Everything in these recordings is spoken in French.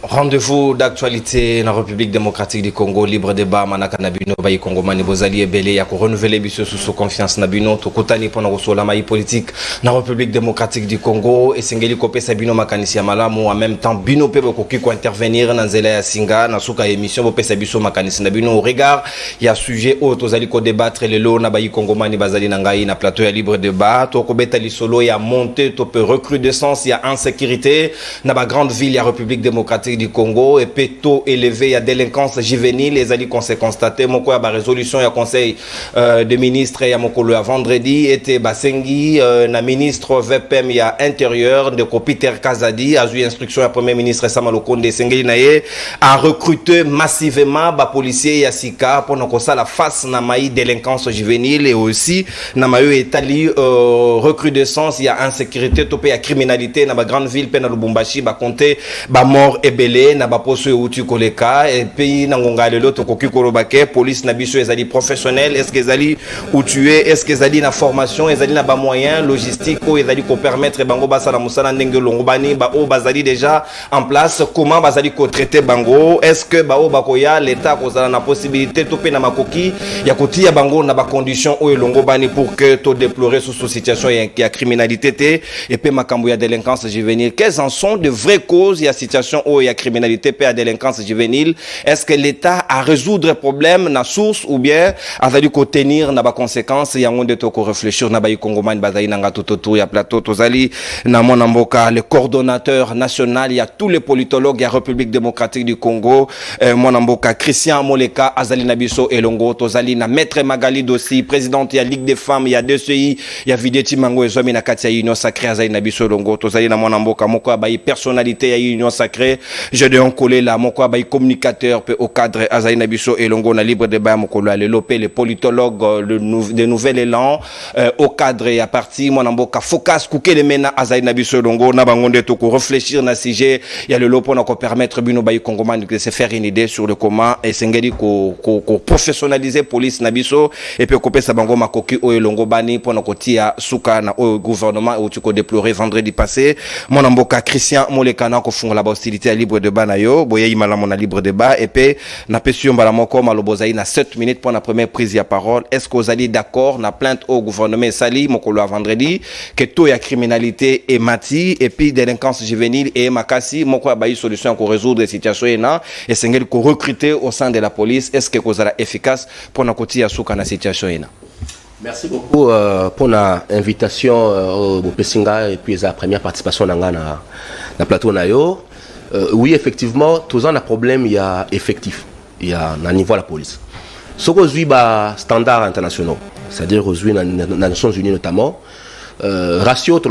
Rendez-vous d'actualité dans la République démocratique du Congo, libre débat, manaka nabino, bayi Congo mani bozali ebele, ya ko renouveler biso sous confiance nabino, to kotani pona ko sola mayi politique dans la République démocratique du Congo, et sengeli kopé sabino makanisi ya malamu, en même temps bino pe ko ki ko intervenir dans zela ya singa, na suka émission bo pe sabiso makanisi nabino au regard, il y a sujet au tozali ko débattre le lo na bayi Congo mani bazali na ngai na plateau ya libre débat, to ko betali solo ya monter, to pe recrudescence, il y a insécurité, na ba grande ville ya République démocratique du Congo et puis taux élevé, il y a délinquance juvénile, les alliés qu'on s'est constaté, mon quoi, la résolution, il y a conseil de ministre, il y a mon le vendredi, était Basengi, na ministre VPM, il y a intérieur, de Peter Kazadi, a eu instruction à premier ministre Samalo Konde Sengeli Naye, a recruté massivement, ba policiers, il y a Sika, pour nous ça la face, na maï délinquance juvénile et aussi, na maï étali, recrudescence, il y a insécurité, topé, il y a criminalité, na ba grande ville, pena Lubumbashi, ba compté, ba mort et belé, na ba poso uti koleka et puis na ngonga lelo to koki kolobake police na biso ezali professionnel, est-ce que ezali ou tuer, est-ce que ezali na formation, ezali na ba moyens logistique ko ezali ko permettre bango basala musala ndenge longobani ba o bazali déjà en place, comment bazali ko traiter bango, est-ce que ba o bakoya l'état ko zala na possibilité to pe na makoki ya kotia bango na ba condition o longobani pour que to déplorer sous situation ya criminalité té et puis makambo ya délinquance juvénile, quelles en sont de vraies causes ya situation o ya criminalité et à délinquance juvénile? Est-ce que l'État a résoudre le problème na source ou bien a fallu qu'on tenir na ba conséquences? Il y a un de to ko réfléchir na ba Congomani bazali na ngatoto ya plateau tozali na mona mboka le coordonnateur national, il y a tous les politologues, il y a République démocratique du Congo, mona mboka Christian Moleka azali na biso elongo tozali na maître Magali Dossi, présidente il y a Ligue des femmes, il y a DCI, il y a Videti Mango ezomi na kati ya union sacrée azali na biso elongo tozali na mona mboka moko ba personnalité ya union sacrée. Je dois en coller là, mon quoi, communicateur au cadre Azaï Nabiso et Longo na libre débat, mon collègue, les lopé, les politologues, de nouvel élan, au cadre et à partir, mon amboka, focus, kouké les mena Azaï Nabiso Longo, na bangonde toko, réfléchir na sujet, il y a le lopo, on permettre Bino Bayi Congoman de se faire une idée sur le comment, et Sengeli ko professionnaliser police Nabiso, et puis couper sa bango makoki au Longo Bani, pour nos tia souka na au gouvernement, où tu ko déplorer vendredi passé, mon amboka Christian Molekana, ko font la hostilité à libre débat na yo boye imala mon libre débat et puis na pession bala moko malobozaï na 7 minutes pour la première prise de parole. Est-ce que vous allez d'accord na plainte au gouvernement sali moko le vendredi que tout ya criminalité et mati et puis délinquance juvénile et makasi moko ba solution pour résoudre les situations et sengel ko recruter au sein de la police? Est-ce que vous allez efficace pour na koti ya souka na situation ina? Merci beaucoup pour l'invitation au Pessinga et puis la première participation dans na plateau na yo. Oui, effectivement, tous un problème, il y a effectif, il y a un niveau de la police. Ce qu'on a standards internationaux, c'est-à-dire aujourd'hui dans les Nations Unies notamment, ratio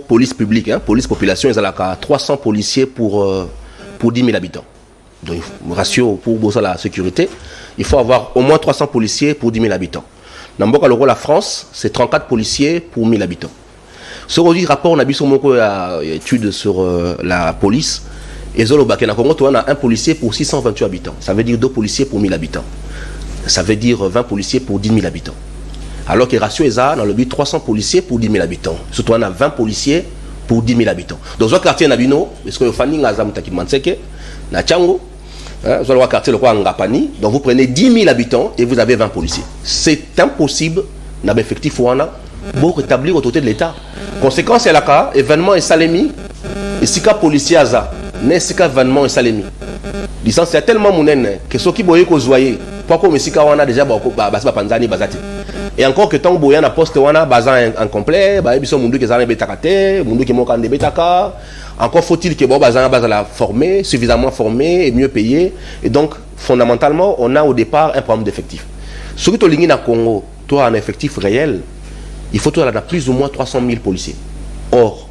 police publique, hein, police population, ils ont 300 policiers pour 10 000 habitants. Donc, ratio pour la sécurité, il faut avoir au moins 300 policiers pour 10 000 habitants. Dans la France, c'est 34 policiers pour 1000 habitants. Ce rapport, on a vu sur mon étude sur la police. Et Zolo Bakena Congo, on a un policier pour 628 habitants. Ça veut dire 2 policiers pour 1000 habitants. Ça veut dire 20 policiers pour 10 000 habitants. Alors que ratio est dans le but 300 policiers pour 10 000 habitants. Surtout on a 20 policiers pour 10 000 habitants. Dans un quartier Nabino, parce que Fanny Ngazam Takimanseke, na Tchango, vous allez quartier le roi Ngapani, donc vous prenez 10 000 habitants et vous avez 20 policiers. C'est impossible, n'a effectif pour rétablir l'autorité de l'État. Conséquence, il y a là, événement et salémi, et si cas policier aza, n'est si cas événement et salémi. Licence, c'est tellement mounen que ceux qui voyaient qu'on voyait, pourquoi mais si cas on a déjà panzani bazati. Et encore que tant que on a poste on a bazan incomplet, bah ils sont mundu qui zana betakate, mundu qui mokan de betaka. Encore faut-il que bon bazan bazala formé, suffisamment formé et mieux payé. Et donc fondamentalement, on a au départ un problème d'effectif. Sur que tu as Congo, toi un effectif réel. Il faut toi, plus ou moins 300 000 policiers. Or,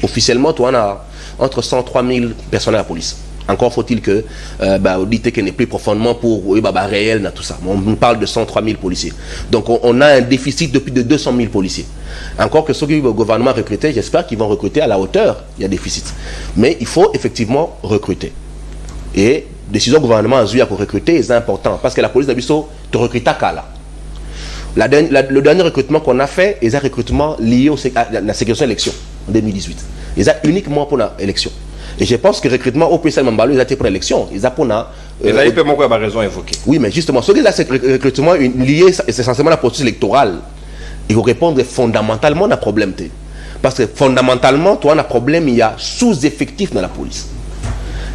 officiellement, toi, on a entre 103 000 personnels à la police. Encore faut-il que l'audit n'est plus profondément pour réel dans tout ça. On parle de 103 000 policiers. Donc on a un déficit depuis de 200 000 policiers. Encore que ceux qui le gouvernement recruter, j'espère qu'ils vont recruter à la hauteur. Il y a déficit. Mais il faut effectivement recruter. Et décision gouvernement a eu à recruter est important parce que la police d'Abisso te recrute à Kala. Le dernier recrutement qu'on a fait est un recrutement lié à la sécurité de l'élection en 2018. C'est uniquement pour l'élection. Et je pense que le recrutement au PSL Mambalo, ils ont été pour l'élection. Ils ont pour et là, il peut manquer à raison évoquée. Oui, mais justement, ce qui est ce recrutement lié, c'est essentiellement la processus électorale. Il faut répondre fondamentalement à un problème. Parce que fondamentalement, toi, un problème, il y a sous-effectif dans la police.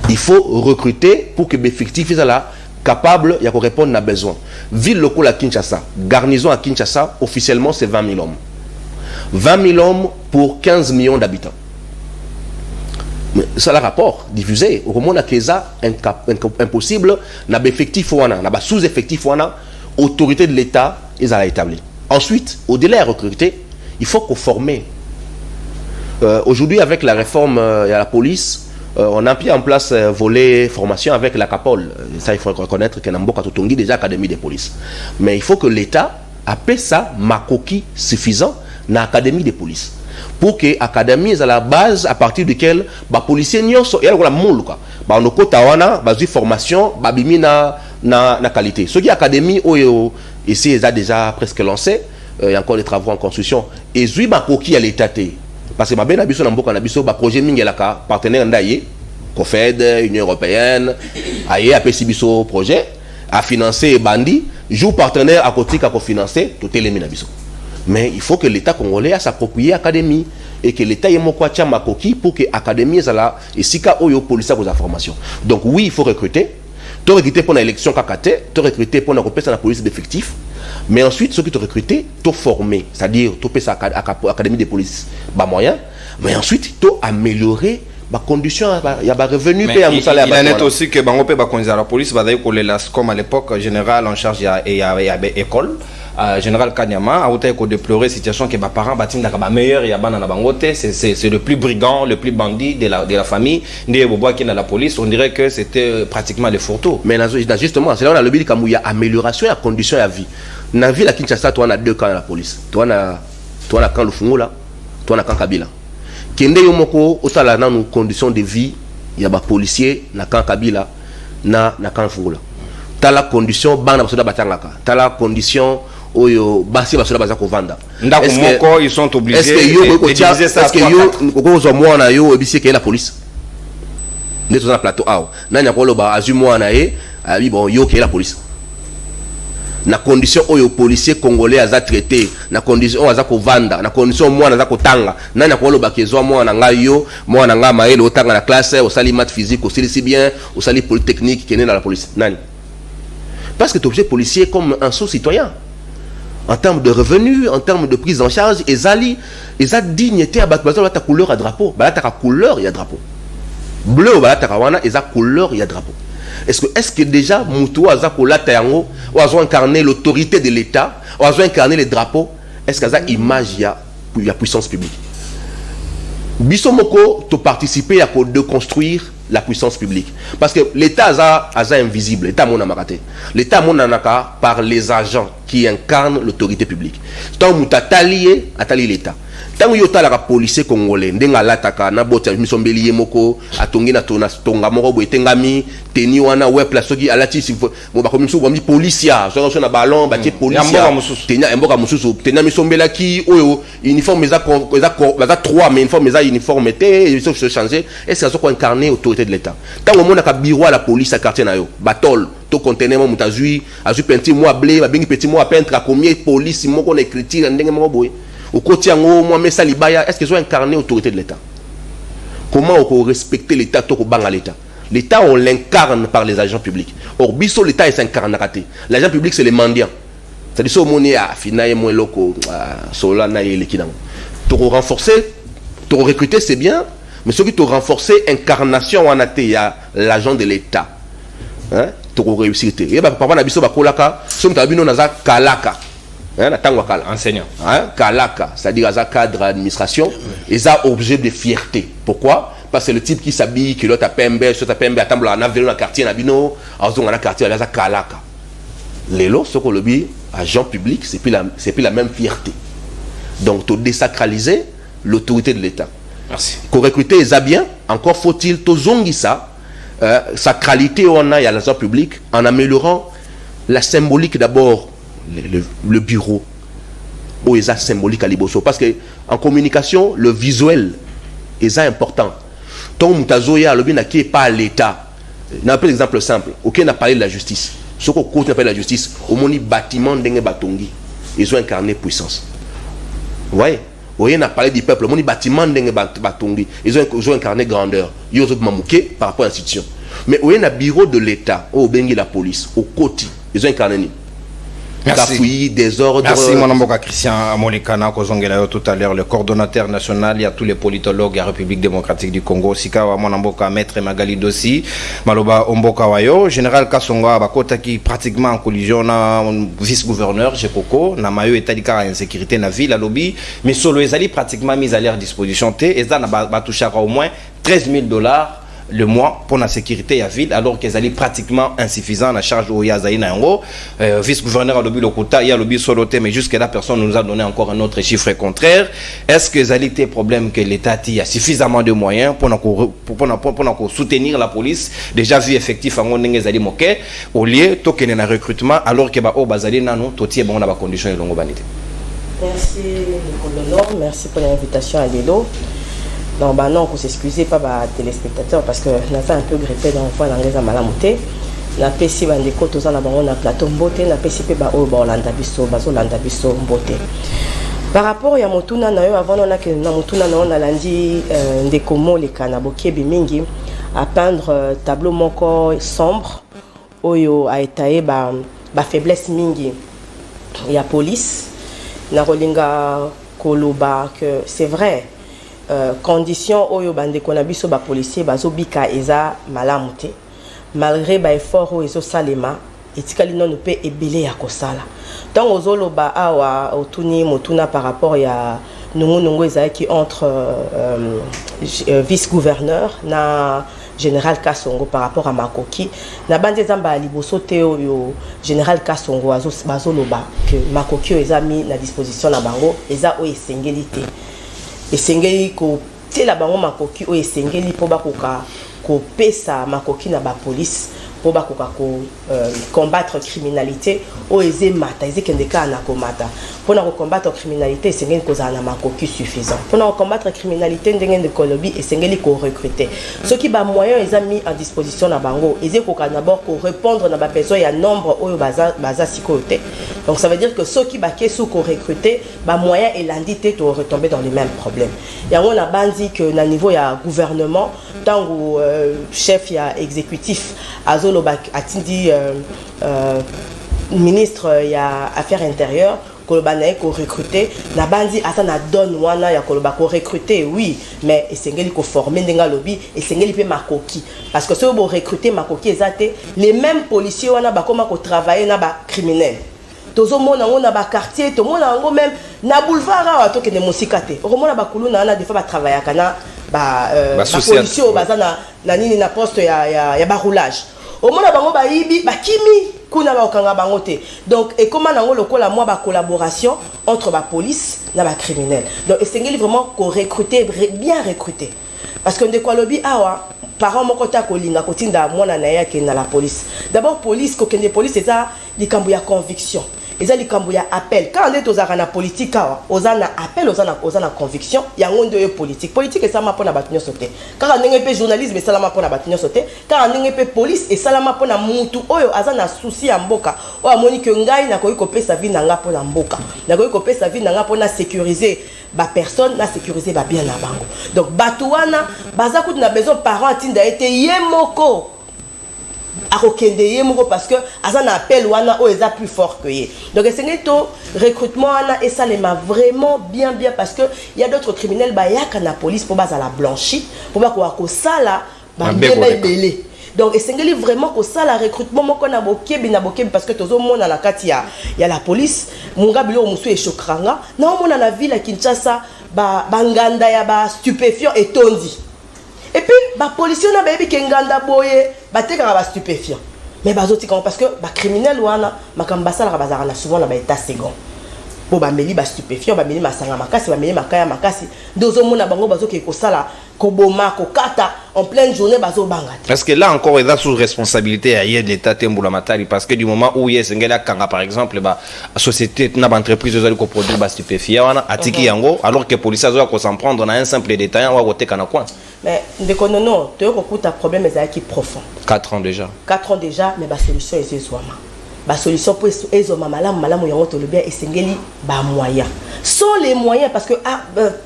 Il faut recruter pour que l'effectif soit là, capable de répondre à besoin. Ville locale à Kinshasa, garnison à Kinshasa, officiellement, c'est 20 000 hommes. 20 000 hommes pour 15 millions d'habitants. Mais ça, le rapport diffusé. Au moment où impossible, n'a effectif ou n'a sous-effectif ou autorité de l'État, ils ont établi. Ensuite, au-delà de recruter, il faut qu'on forme. Aujourd'hui, avec la réforme de la police, on a mis en place volet formation avec la CAPOL. Ça, il faut reconnaître qu'il y a un déjà académie de police. Mais il faut que l'État appelle ça makoki suffisant dans l'académie de police. Pour que l'académie est à la base à partir de laquelle les policiers sont la moule. On a une formation, na qualité. Ce qui est académie, ici, ils ont déjà presque lancé. Il y a encore des travaux en construction. Et je suis à l'État. Parce que je suis un projet partenaire d'ailleurs, COFED, Union Européenne, ailleurs, a projet, à financer Bandi, joue partenaire à côté qui a financé tout les minabiso. Mais il faut que l'État congolais s'approprie l'académie et que l'État ait un makoki pour que l'académie soit là et si les policiers ont des informations. Donc oui, il faut recruter. Tu recruter pour l'élection KKT, tu recruter pour la police d'effectifs. Mais ensuite, ceux qui te recruter, tu former, c'est-à-dire tu fais ça à l'académie de police, moyen. Mais ensuite, tu améliorer les conditions, il y a des revenus. Il en est aussi que la police va d'ailleurs comme à l'époque général en charge et école. Général Kanyama a été déplorer situation que mes parents bâtiment la meilleur et c'est le plus brigand, le plus bandit de la famille des bobois qui dans la police. On dirait que c'était pratiquement les photos. Mais justement, c'est là on a le but qu'il y a amélioration à condition de vie. Dans la ville à Kinshasa, toi on a deux camps dans la police. Toi on a camp Lufungola, toi on a camp Kabila. Kende yomoko otala na nos conditions de vie, il y a des policiers na camp Kabila na camp Lufungola. T'as la condition bana basoda batangaka. T'as la condition oyo basi basoda baza kovanda. Ndako ils sont obligés de diviser ça. Est-ce que yo ko moi na yo ebisi ke la police? Nous sommes dans plateau ah. Nanya ko loba azu moi na e, abi bon yo ke la police. Na condition oyo policier congolais aza traité, na condition aza kovanda, na condition moi na za kotanga. Nanya ko loba ke zo moi na nga yo, moi na nga maele otanga na classe, au sali maths physique, au sali si bien, au sali polytechnique qui est dans la police. Nani? Parce que tu es obligé policier comme un sous-citoyen. En termes de revenus, en termes de prise en charge, ils ont dignité à ta couleur à drapeau. Ta couleur, il y a drapeau. Bleu, ils ont couleur, il y a drapeau. Est-ce que déjà, Moutou, ils ont incarné l'autorité de l'État, ils ont incarné les drapeaux? Est-ce qu'il y a une image, il y a puissance publique? Bissomoko, tu participé à construire la puissance publique. Parce que l'État est invisible. L'État est l'État par les agents qui incarnent l'autorité publique. Tant que tu as lié l'État. Tant que tu as la police congolais, ndenga lataka na bota misombeli moko atongi na tonga moko boetengami teni wana web place qui alati mo ba comme souvent mi policia so na ballon ba ti policia tenya mboka mususu tenya misombela ki oyo uniforme za 3 mais uniforme té il faut se changer et c'est ça qu'on incarner autorité de l'État. Tant au monde a bureau à la police à quartier na yo batol to conteneur mo mutazui azu penti mo blé ba bengi petit mo a peintre à combien police mo ko écriture ndenge mo boy. Au quotidien, est-ce qu'ils ont incarné l'autorité de l'État? Comment on peut respecter l'État tout au bang à l'État? L'État, on l'incarne par les agents publics. Or, biso l'État, il s'incarne. L'agent public, c'est les mendiants. C'est-à-dire, si on est à Finaï, moi, loko, Solana et l'équidam. Tu renforcer, tu recruter, c'est bien, mais ce qui te renforcer, incarnation, on a l'agent de l'État. Tu réussir. Et papa, na biso, bakolaka, si on t'a vu, on a kalaka. Enseignant. Kalaka, c'est-à-dire à cadre d'administration, ils ont objet de fierté. Pourquoi? Parce que le type qui s'habille, qui l'autre a pembe, sur ta pembe, attend la navire dans le quartier, nabino, en zone dans le quartier, il a Kalaka. Les lots, ce qu'on le dit, agent public, c'est plus la même fierté. Donc, tu désacraliser l'autorité de l'État. Merci. Pour recruter les bien, encore faut-il, tu zongi ça, sacralité on a à l'agent public, en améliorant la symbolique d'abord. Le bureau où ils ont symbolique à Liboso parce que en communication le visuel est important. tant mutazoya lobi na qui pas l'État. N'a pas exemple simple. Aucun n'a parlé de la justice. Ce qu'on compte appelle la justice, au moni bâtiment d'enge batongi, ils ont incarné puissance. Vous voyez? Aucun n'a parlé du peuple, au moni bâtiment d'enge batongi, ils ont incarné grandeur. Ils ont mamouké par rapport à l'institution. Mais aucun a bureau de l'État, au bengi la police, au côté, ils ont incarné. Merci. Désordre. Merci, mon amboka Christian Amolikana, Kozongela tout à l'heure, le coordonnateur national, il y a tous les politologues, il y a République démocratique du Congo, Sikawa, mon amboka Maître Magali Dossi, Maloba Omboka Wayo, Général Kassonga, Bakota qui pratiquement en collision, na vice-gouverneur, Jekoko, na Mayo Etalika insécurité na ville, à lobby, mais solo Ezali pratiquement mis à leur disposition, et ça n'a touché au moins $13,000 le mois pour la sécurité à ville, alors qu'ils allaient pratiquement insuffisant à la charge au Yazaïna vice-gouverneur à l'objet Lokuta, il y a l'objet Soloté, mais jusqu'à là, personne ne nous a donné encore un autre chiffre contraire. Est-ce que ça a été problème que l'État a suffisamment de moyens pour soutenir la police, déjà vu effectif en Ngezali Moké, au lieu de un recrutement, alors que au Bazali Nano, tout est bon dans la condition de longue vanité. Merci, Nicolas, merci pour l'invitation à Lelo. Donc, bah non, on s'excuse pas les téléspectateurs parce que nous avons un peu grippé dans le fois dans les amalamoutés. Nous avons fait des côtes aux alentours de plateau beauté, nous avons fait des beauté. Par rapport à Motuna, avant on a que Motuna on a lundi des comos les canaboké bimingi à peindre tableau moko sombre oyo a étaillé ba faiblesse mingi. Il y a police, na rolinga koloba que c'est vrai. Condition oyo bande konabiso ba policier bazo bika eza malamuté malgré ba effort o ezo salema etikali non pe ebele ya kosala donc ozolo ba awa otuni motuna par rapport ya nungu eza qui entre vice-gouverneur na général Kassongo par rapport à Makoki na bande zamba liboso te oyo général Kassongo bazolo ba que Makoki eza mis na disposition na bango eza o esengelité esengeli ko tela bango Makoki o esengeli po bakoka ko pesa Makoki na ba police po bakoka ko combattre criminalité o eze mata eze kendeka na ko mata pour na combattre criminalité esengeli ko za na Makoki suffisant pour na combattre criminalité ndenge de kolobi esengeli ko recruter ceux qui ba moyen eza mis en disposition na bango eze ko d'abord ko répondre na ba besoin ya nombre oyo baza sikote. Donc ça veut dire que ceux qui baquent sous qu'on recruter, bah moyen et l'indité to retomber dans les mêmes problèmes. Et on a bandit que na niveau il y a gouvernement, tant où chef il y a exécutif, azolo bak atindi ministre il y a affaires intérieures. Kolobanae ko recruter na bandi ata na donne wana ya koloba ko recruter oui mais esengeli ko former ndenga lobby esengeli pe Makoki parce que ceux bo recruter Makoki ezate les mêmes policiers wana ba koma ko travailler na ba criminels tozo mona ngona ba quartier to mona ngo même na boulevard awa to kene musika te okomona ba kuluna na des fois ba travailler kana ba policiers bazana na nini na poste ya ba roulage omona bango ba yibi ba kimi kuna ba okanga bango te donc et comment nango lokola moi ba collaboration entre ba police na ba criminel donc esengeli vraiment ko recruter bien recruter parce que ndeko lobi awa parents moko ta kolinga kotinda mwana na yake na la police d'abord police ko kende police eza likambo ya conviction eza likambo ya appel quand on est aux arana politique awa ozana appel ozana conviction ya ngondo yo politique esama pona batunyo sote quand ndenge pe journalisme esala pona batunyo sote quand ndenge pe police esala pona mutu oyo azana souci ya mboka o amoni que ngai na koyi kopesa vie na nga pona mboka na koyi kopesa vie na nga pona sécuriser ba personne na sécuriser ba bien na bango donc batuwana baza kutu na besoin parents tinda été yemoko akokende yemoko parce que azana appel wana o eza plus fort que ye donc c'est to recrutement wana et ça les m'a vraiment bien parce que il y a d'autres criminels ba yaka na police pour baza la blanchi pour ba ko sala ba belé donc esengeli vraiment ko sala recrutement moko na bokebi parce que tozo mona na kati ya la police munga bilo musu e chokranga na mona na ville à Kinshasa ba nganda ya ba stupéfiant et tondi. Et puis, les policiers ont dit que les gens sont stupéfiants. Mais parce que les criminels, souvent dans l'état second. bo bameli ba stupéfiant bameli masanga makasi bameli makaya makasi dozo mona bango bazo ke kosala koboma kokata en pleine journée bazo banga. Parce que là encore il est sous responsabilité à l'état Tembula Matari parce que du moment où il y a ngela kanga par exemple ba société na ba entreprise zo ko produire ba stupéfiant wana atiki yango alors que police zo ko s'en prendre na un simple détail wa côté kana quoi. Mais ndeko nono to ko kuta problème ezaki profond. 4 ans déjà. 4 ans déjà mais ba solution ezezwama. Ba solution pour ezoma malamu yango to le bien esengeli ba moyen. Sont les moyens parce que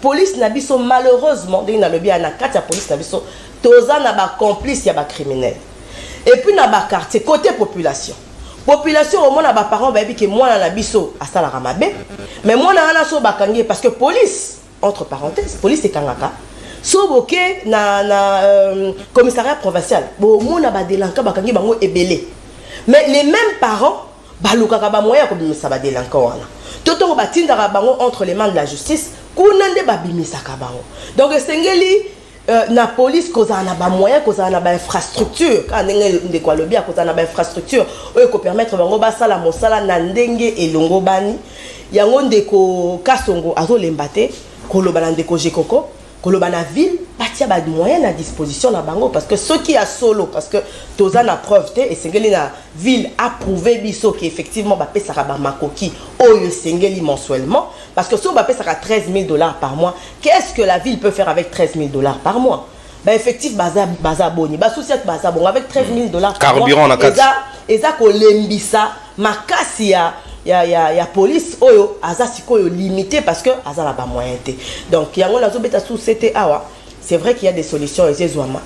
police na biso malheureusement dans le bien na kati ya police na biso toza na ba complice ya ba criminel. Et puis na ba quartier côté population au moins na ba parents ba bi que moi na biso asala ramabe mais moi na so bakangi parce que police entre parenthèses police est kangaka so boké na commissariat provincial bo mo na ba délinquant bakangi bango ebelé. Mais les mêmes parents, balukaka ba moyen ko bimisa ba délinquant wana. Toto ba tindaka bango entre les mains de la justice, kunande ba bimisa ka bango. Donc sengeli na police koza na ba moyen koza na ba infrastructure, ka ndenge ndeko lobi koza na ba infrastructure oyo ko permettre bango ba sala mosala na ndenge elongo bani. Yango ndeko Kasongo azolembate ko lobana ndeko Jekoko koloba na ville batia ba moyen à disposition na bango parce que ceux qui a solo parce que toza na preuve te et sengeli na ville approuvé biso qui effectivement ba pesaka ba makoki oyo sengeli mensuellement parce que si on ba pesaka $13,000 par mois qu'est-ce que la ville peut faire avec $13,000 par mois bah effectif baza boni ba société baza bon avec $13,000 par carburant mois eza ko lembisa makasi ya police oyo aza sikoyo limité parce que aza la ba moyen té donc yango nazo beta sous c'était awa c'est vrai qu'il y a des solutions ezezwama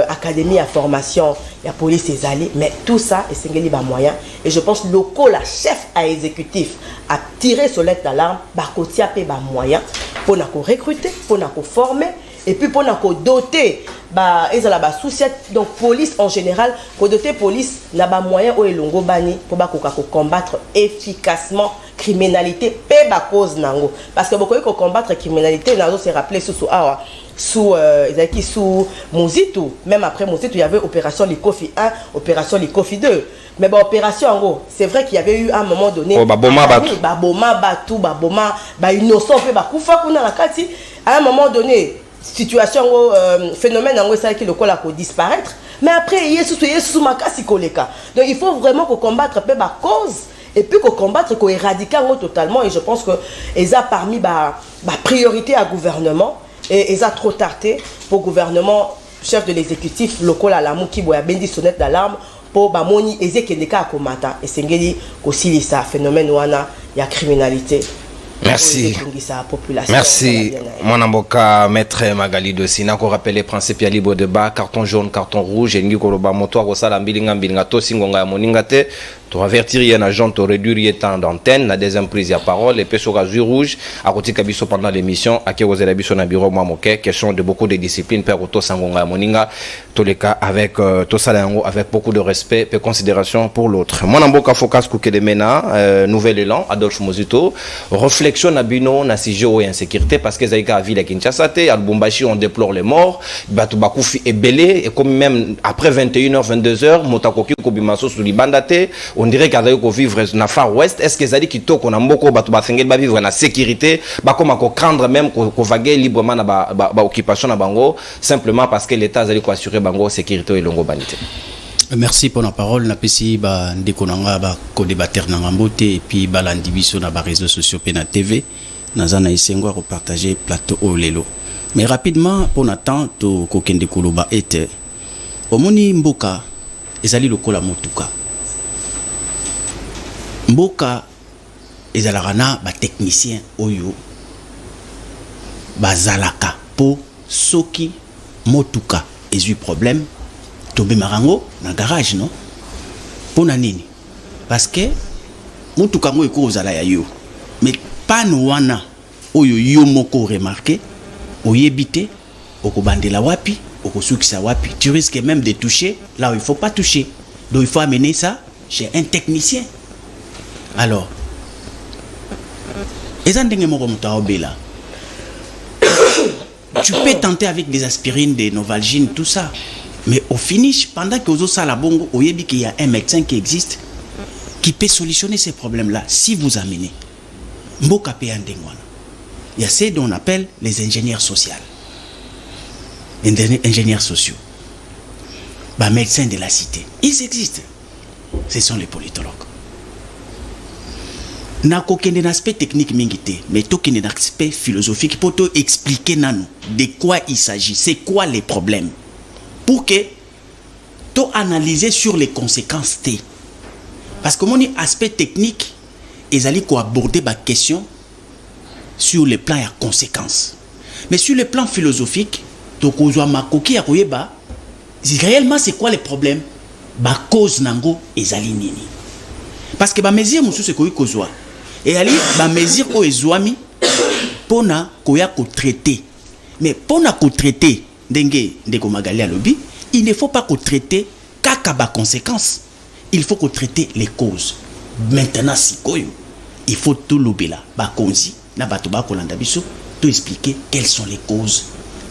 académie à formation ya police ezali mais tout ça est singeli ba moyen et je pense locaux la chef à exécutif a tiré sonnette d'alarme ba kotia pe ba moyen pour na ko recruter pour na ko former et puis pour na ko doter ba ezala ba souciet donc police en général pour doter police na ba moyen o elongo bani pour ba ko combattre efficacement criminalité pe ba cause nango parce que beaucoup ko combattre criminalité nazo se rappeler sous awa sous ezaki sous Mozitu même après Mozitu il y avait opération Likofi 1 opération Likofi 2 mais bon opération en gros c'est vrai qu'il y avait eu à un moment donné baboma innocent pe ba kufa kuna la kati à un moment donné situation phénomène en ça qui le cola ko disparaître mais après yesu makasi koleka donc il faut vraiment qu'on combattre pe ba cause et puis qu'on combattre qu'on éradiquer totalement et je pense que eza parmi ba priorité à gouvernement et eza trop tardé pour gouvernement chef de l'exécutif local à la muki boya bendi sonnette d'alarme pour ba moni ezekendeka akomata et sengeli ko silisa phénomène wana ya criminalité. Merci. Merci. Mon amboka maître Magali Dosina ko rappeler principe ya libre débat carton jaune carton rouge ngi ko loba moto ko sala mbilinga to singonga ya moninga te to avertir un agent to réduire temps d'antenne la deuxième prise ya parole et peso gazui rouge à côté kabiso pendant l'émission à kozela biso na bureau moke question de beaucoup de discipline per to sangonga ya moninga tous les cas avec to sala yango avec beaucoup de respect et considération pour l'autre. Mon amboka focus ku kedemena nouvel élan Adolphe Mozito réflexion na bino na sujet ou insécurité parce que zaika ville à Kinshasa te à Lubumbashi on déplore les morts batu bakufi ebelé et comme même après 21h 22h motakoki ko bimaso sous libanda te on dirait qu'il y a vivre na Far West est-ce que zali kitoko na mboko batu basengeli ba vivre na sécurité ba koma ko craindre même ko vaguer librement na ba occupation na bango simplement parce que l'état zali ko assurer bango sécurité et longo banité. Merci pour la parole. Na pesi ba ndeko nanga ba ko débattre na ngambote et puis ba landi biso na ba réseaux sociaux pe na TV na zana isengo ko partager plateau au lelo. Mais rapidement pour nattant to ko kende koloba ete omoni mboka ezali lokola motuka. Mboka ezalaka na ba technicien oyo bazalaka po soki motuka ezui problème tombe marango na garage non pona nini parce que motuka ngo eko ozala ya yo mais pan wana oyo yo moko remarqué oyebite okobandela wapi okosukisa wapi tu risques même de toucher là où il faut pas toucher donc il faut amener ça chez un technicien. Alors ezandenge moko mutaobela tu peux tenter avec des aspirines, des Novalgine, tout ça. Mais au finish, pendant que vous avez la bongo, vous savez qu'il y a un médecin qui existe qui peut solutionner ces problèmes-là si vous amenez. mboka pe ya ndenge wana. Il y a ce qu'on appelle les ingénieurs sociaux. Ingénieurs sociaux. Bah, médecins de la cité. Ils existent. Ce sont les politologues. N'a qu'aucun aspect technique mingité, mais aucun aspect philosophique pour te expliquer nano de quoi il s'agit, c'est quoi les problèmes. Pour que tu analyser sur les conséquences T. Parce que mon aspect technique, ils allaient aborder ma question sur le plan et conséquences. Mais sur le plan philosophique, tu as ma coquille à réellement c'est quoi les problèmes? Ba cause nango ezali nini? Parce que ba mesure musu se koyi kozwa. Et ali ba mesure o ezwami pona koya ko traiter. Mais pona ko traiter ndenge ndeko magali a lobby, il ne faut pas ko traiter kaka ba conséquences. Il faut ko traiter les causes. Maintenant si koyo, il faut tout lobela ba konzi na bato ba kolanda biso tout expliquer quelles sont les causes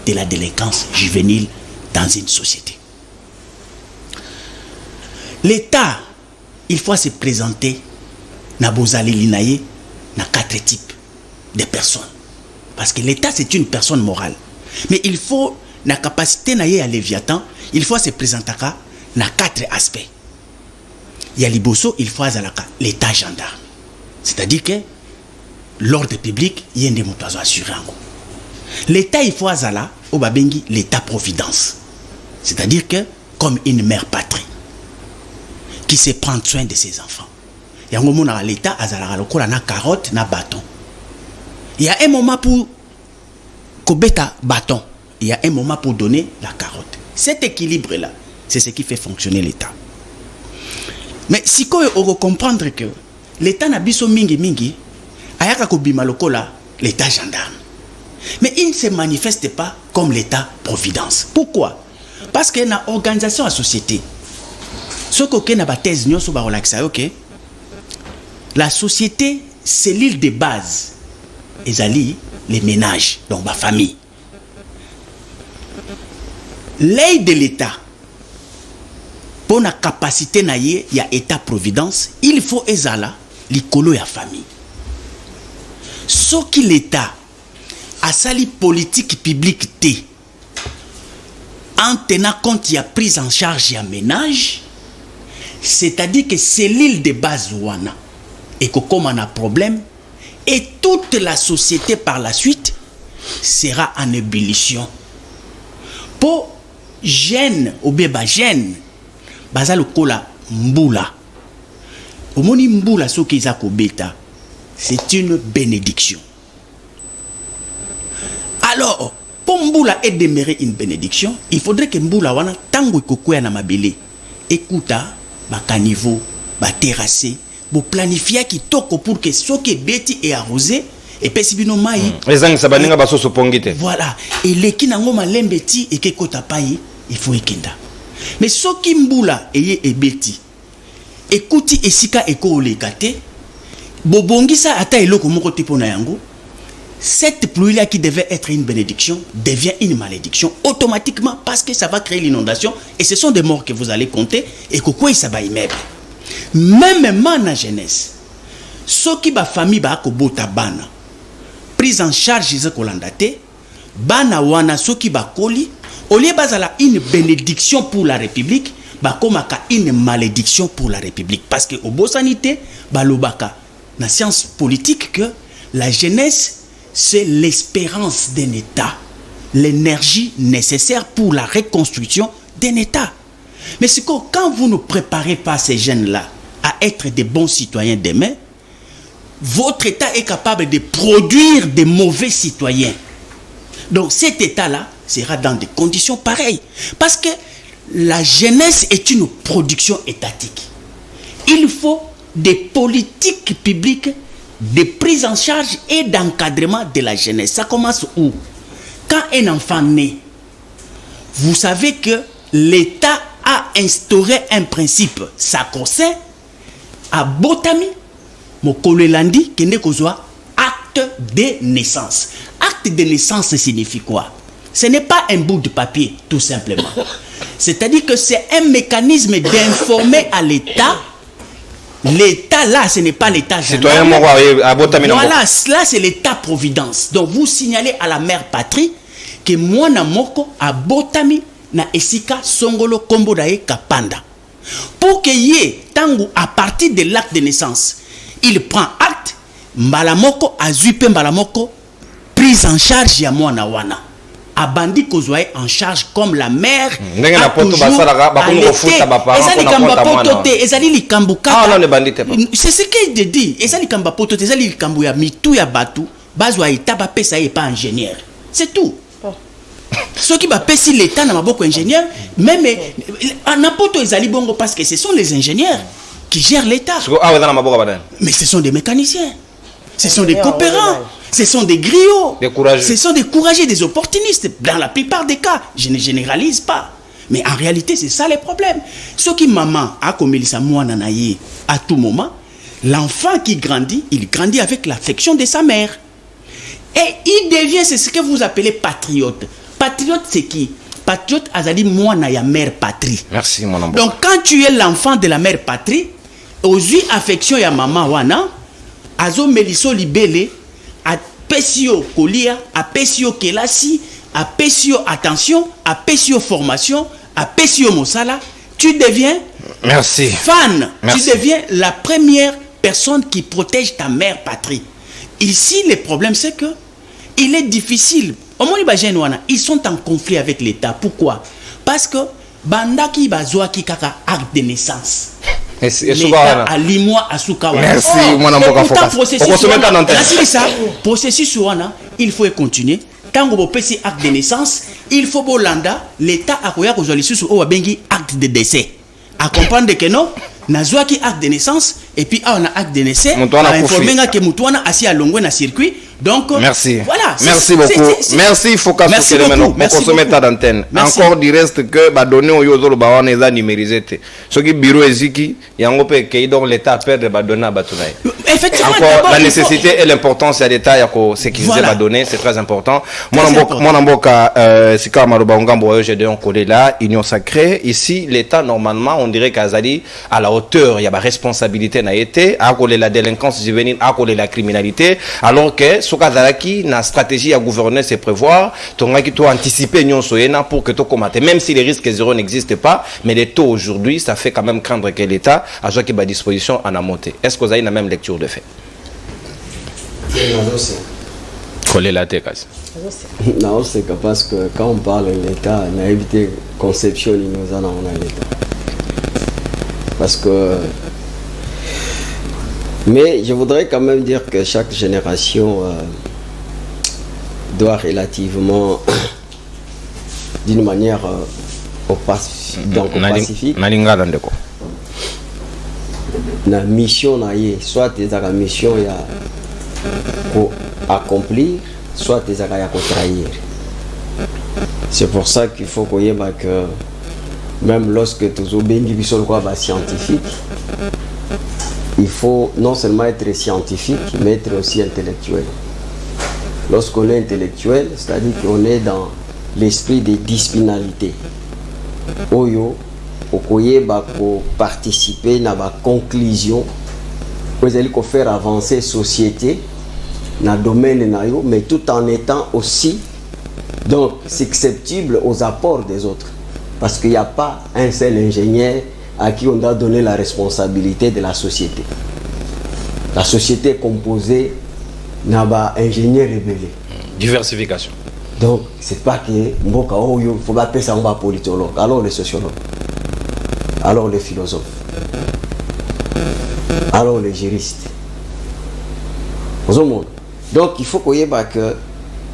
de la délinquance juvénile dans une société. L'État, il faut se présenter na bozali linaye na 4 types de personnes. Parce que l'État, c'est une personne morale. Mais il faut, na capacité na ye à Léviathan, il faut se présenter na 4 aspects. Il y a Liboso, il faut l'État gendarme. C'est-à-dire que l'ordre public, il y a des mots assurés. L'État, il faut au babengi l'État-providence. C'est-à-dire que comme une mère patrie qui se prend soin de ses enfants. Il y a un moment où l'État a na carotte, na bâton. Il y a un moment pour kobeta bâton. Il y a un moment pour donner la carotte. Cet équilibre-là, c'est ce qui fait fonctionner l'État. Mais si on veut comprendre que l'État n'a biso mingi, ayaka kobima lokola l'État gendarme. Mais il ne se manifeste pas comme l'État-providence. Pourquoi? Parce qu'il y a une organisation à société. Ce qu'on a thèse, la société, c'est l'île de base. Et les ménages, donc ma famille. L'aide de l'État, pour la capacité il y a État-providence, il faut ezala l'icolo et la famille. Ce qui l'État a sali politique publique T, en tenant compte il y a prise en charge et ménage, c'est-à-dire que c'est l'île de base ouana et que comme on a problème et toute la société par la suite sera en ébullition. Pour gêne ou bébé gêne, bazal kola mbula. Au moni mbula so kizako beta, c'est une bénédiction. Alors, pour mbula et demeurer une bénédiction, il faudrait que mbula wana tango ikokuya na mabele. Écouta, ba caniveau, ba terrassé, bo planifier qui toko pour que ce qui est bêti et arrosé et pesibino mai. Ezang sabaninga baso sopongite. Voilà. Et les qui nango malembeti et que kota pai, il faut ekenda. Mais ce qui mbula et bêti. Écoutez esika eko olekate, bobongisa ata eloko moko tipo na yango. Cette pluie-là qui devait être une bénédiction devient une malédiction automatiquement parce que ça va créer l'inondation et ce sont des morts que vous allez compter et que quoi ça va y mettre. Même la jeunesse, ceux qui ba famille ba kobota bana, prise en charge de kolandate, bana wana ceux qui ba koli, au lieu bazala une bénédiction pour la République, ba komaka une malédiction pour la République parce que au beau sanité, ba lobaka na science politique que la jeunesse c'est l'espérance d'un État, l'énergie nécessaire pour la reconstruction d'un État. Mais c'est que quand vous ne préparez pas ces jeunes-là à être des bons citoyens demain, votre État est capable de produire des mauvais citoyens. Donc cet État-là sera dans des conditions pareilles. Parce que la jeunesse est une production étatique. Il faut des politiques publiques de prise en charge et d'encadrement de la jeunesse. Ça commence où? Quand un enfant naît, vous savez que l'État a instauré un principe sacro-saint à Botami, Mokolelandi, Kende Kozwa, acte de naissance. Acte de naissance signifie quoi? Ce n'est pas un bout de papier, tout simplement. C'est-à-dire que c'est un mécanisme d'informer à l'État L'État là, ce n'est pas l'État Citoyen gendarme. à Botamina. Voilà, là c'est l'État-providence. Donc vous signalez à la mère patrie que moi na moko a Botami na esika songolo kombo dae kapanda. Pour que yé tangu à partir de l'acte de naissance, il prend acte, mbalamoko azupe mbalamoko prise en charge ya mwana wana. Abandi kozwaye en charge comme la mère a toujours c'est ce qu'il dit. Ya mitu ya batu bazwa itaba pesa ye pas ingénieur. C'est tout. Ceux qui pèsent l'État n'a pas beaucoup d'ingénieurs, même n'importe ezali bongo parce que ce sont les ingénieurs qui gèrent l'État. Mais ce sont des mécaniciens, ce sont des coopérants, ce sont des griots, ce sont des courageux, des opportunistes. Dans la plupart des cas, je ne généralise pas. Mais en réalité, c'est ça les problèmes. Ceux qui maman a comme il s'amouanaye à tout moment, l'enfant qui grandit, il grandit avec l'affection de sa mère. Et il devient, c'est ce que vous appelez patriote. Patriote, c'est qui? Patriote, azali moana ya mère patrie. Merci, mon amour. Donc, quand tu es l'enfant de la mère patrie, aux yeux affection ya maman wana, azo meliso libele, a pesio kolia, a pesio kelasi, a pesio attention, a pesio formation, a pesio mosala, tu deviens merci. Fan. Merci. Tu deviens la première personne qui protège ta mère patrie. Ici, le problème, c'est que il est difficile. Ils sont en conflit avec l'État. Pourquoi? Parce que bandaki bazwaki kaka acte de naissance. L'État a limois à Soukawa. Merci, mon amour. Processus il faut continuer. Quand vous avez acte de naissance, il faut bolanda l'État a koya kozali susu o bengi acte de décès. À comprendre que non, nazwaki acte de naissance et puis on a acte de décès. On a informé que mutuana assis à longwe na circuit. Donc merci. Voilà. Merci beaucoup. Merci, il faut qu'à ce maintenant pour consommer ta d'antenne. Encore du reste que bah donner au yozolo bah on est numérisé. Ce qui bureau eziki yango pe que donc l'État perdre bah donner à batunai. Effectivement. Encore la nécessité et l'importance à l'État yako sécuriser bah donner, c'est très important. Mon amboka sika maroba ngambo j'ai de collé là union sacrée ici l'État normalement on dirait qu'Azali à la hauteur il y a ba responsabilité n'a été à coller la délinquance juvénile à coller la criminalité alors que Sokazaraki na stratégie à gouverner c'est prévoir tongaki to anticiper nyon soyena pour que to combattre même si les risques zéro n'existent pas mais les taux aujourd'hui ça fait quand même craindre que l'État a joué à disposition en a monté. Est-ce que vous avez la même lecture de fait? Coller la tête. Non, c'est parce que quand on parle de l'État, on a évité conception nous en a l'État. Parce que mais je voudrais quand même dire que chaque génération doit relativement, d'une manière pacifique, la mission, soit des missions pour accomplir, soit des pour trahir. C'est pour ça qu'il faut qu'on y ait que même lorsque tu es scientifique, il faut non seulement être scientifique, mais être aussi intellectuel. Lorsqu'on est intellectuel, c'est-à-dire qu'on est dans l'esprit de disciplinalité. Oyo, okoye bako participer na ba conclusion, vous allez faire avancer société dans le domaine nayo, mais tout en étant aussi donc susceptible aux apports des autres, parce qu'il n'y a pas un seul ingénieur à qui on doit donner la responsabilité de la société. La société est composée d'ingénieurs rebelles. Diversification. Donc, c'est pas que Mboka Oyo, il faut pas penser en politologue, alors les sociologues, alors les philosophes, alors les juristes. Donc, il faut qu'on y ait qu'il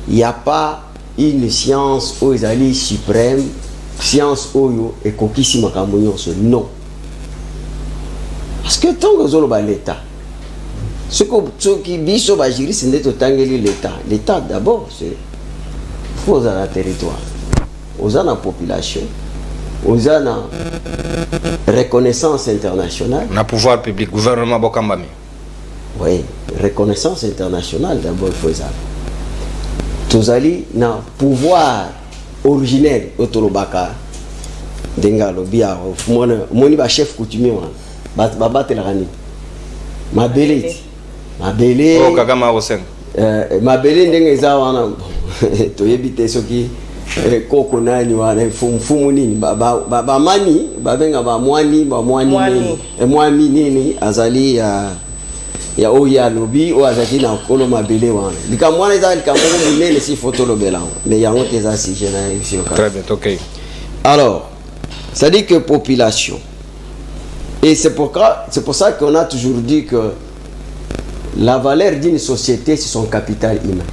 n'y a pas une science où ils allaient suprême. Science oyo et kokisi makamunyo non parce que tant que zolo ba l'État ce qui biso ba juriste n'est totangeli l'État d'abord c'est faut dans la territoire aux la population aux la reconnaissance internationale na pouvoir public gouvernement bokambami oui reconnaissance internationale d'abord faut ça tous ali na pouvoir originaire otolobaka denga lobia moni ba chef coutumier ba batela rani Mabele. Mabele. Oh, Kagama Rosen. Mabele ndenge eza wana toyebi te soki koko nani wana mfumu nini bamani babenga bamwani mwami nini azali ya oyo alobi oyo azali na kolo mabele wana likambo wana eza likambo monene si faut tolobela mais yango te eza sujet na émission. Très bien, ok. Alors, ça dit que population. Et c'est pour ça qu'on a toujours dit que la valeur d'une société, c'est son capital humain.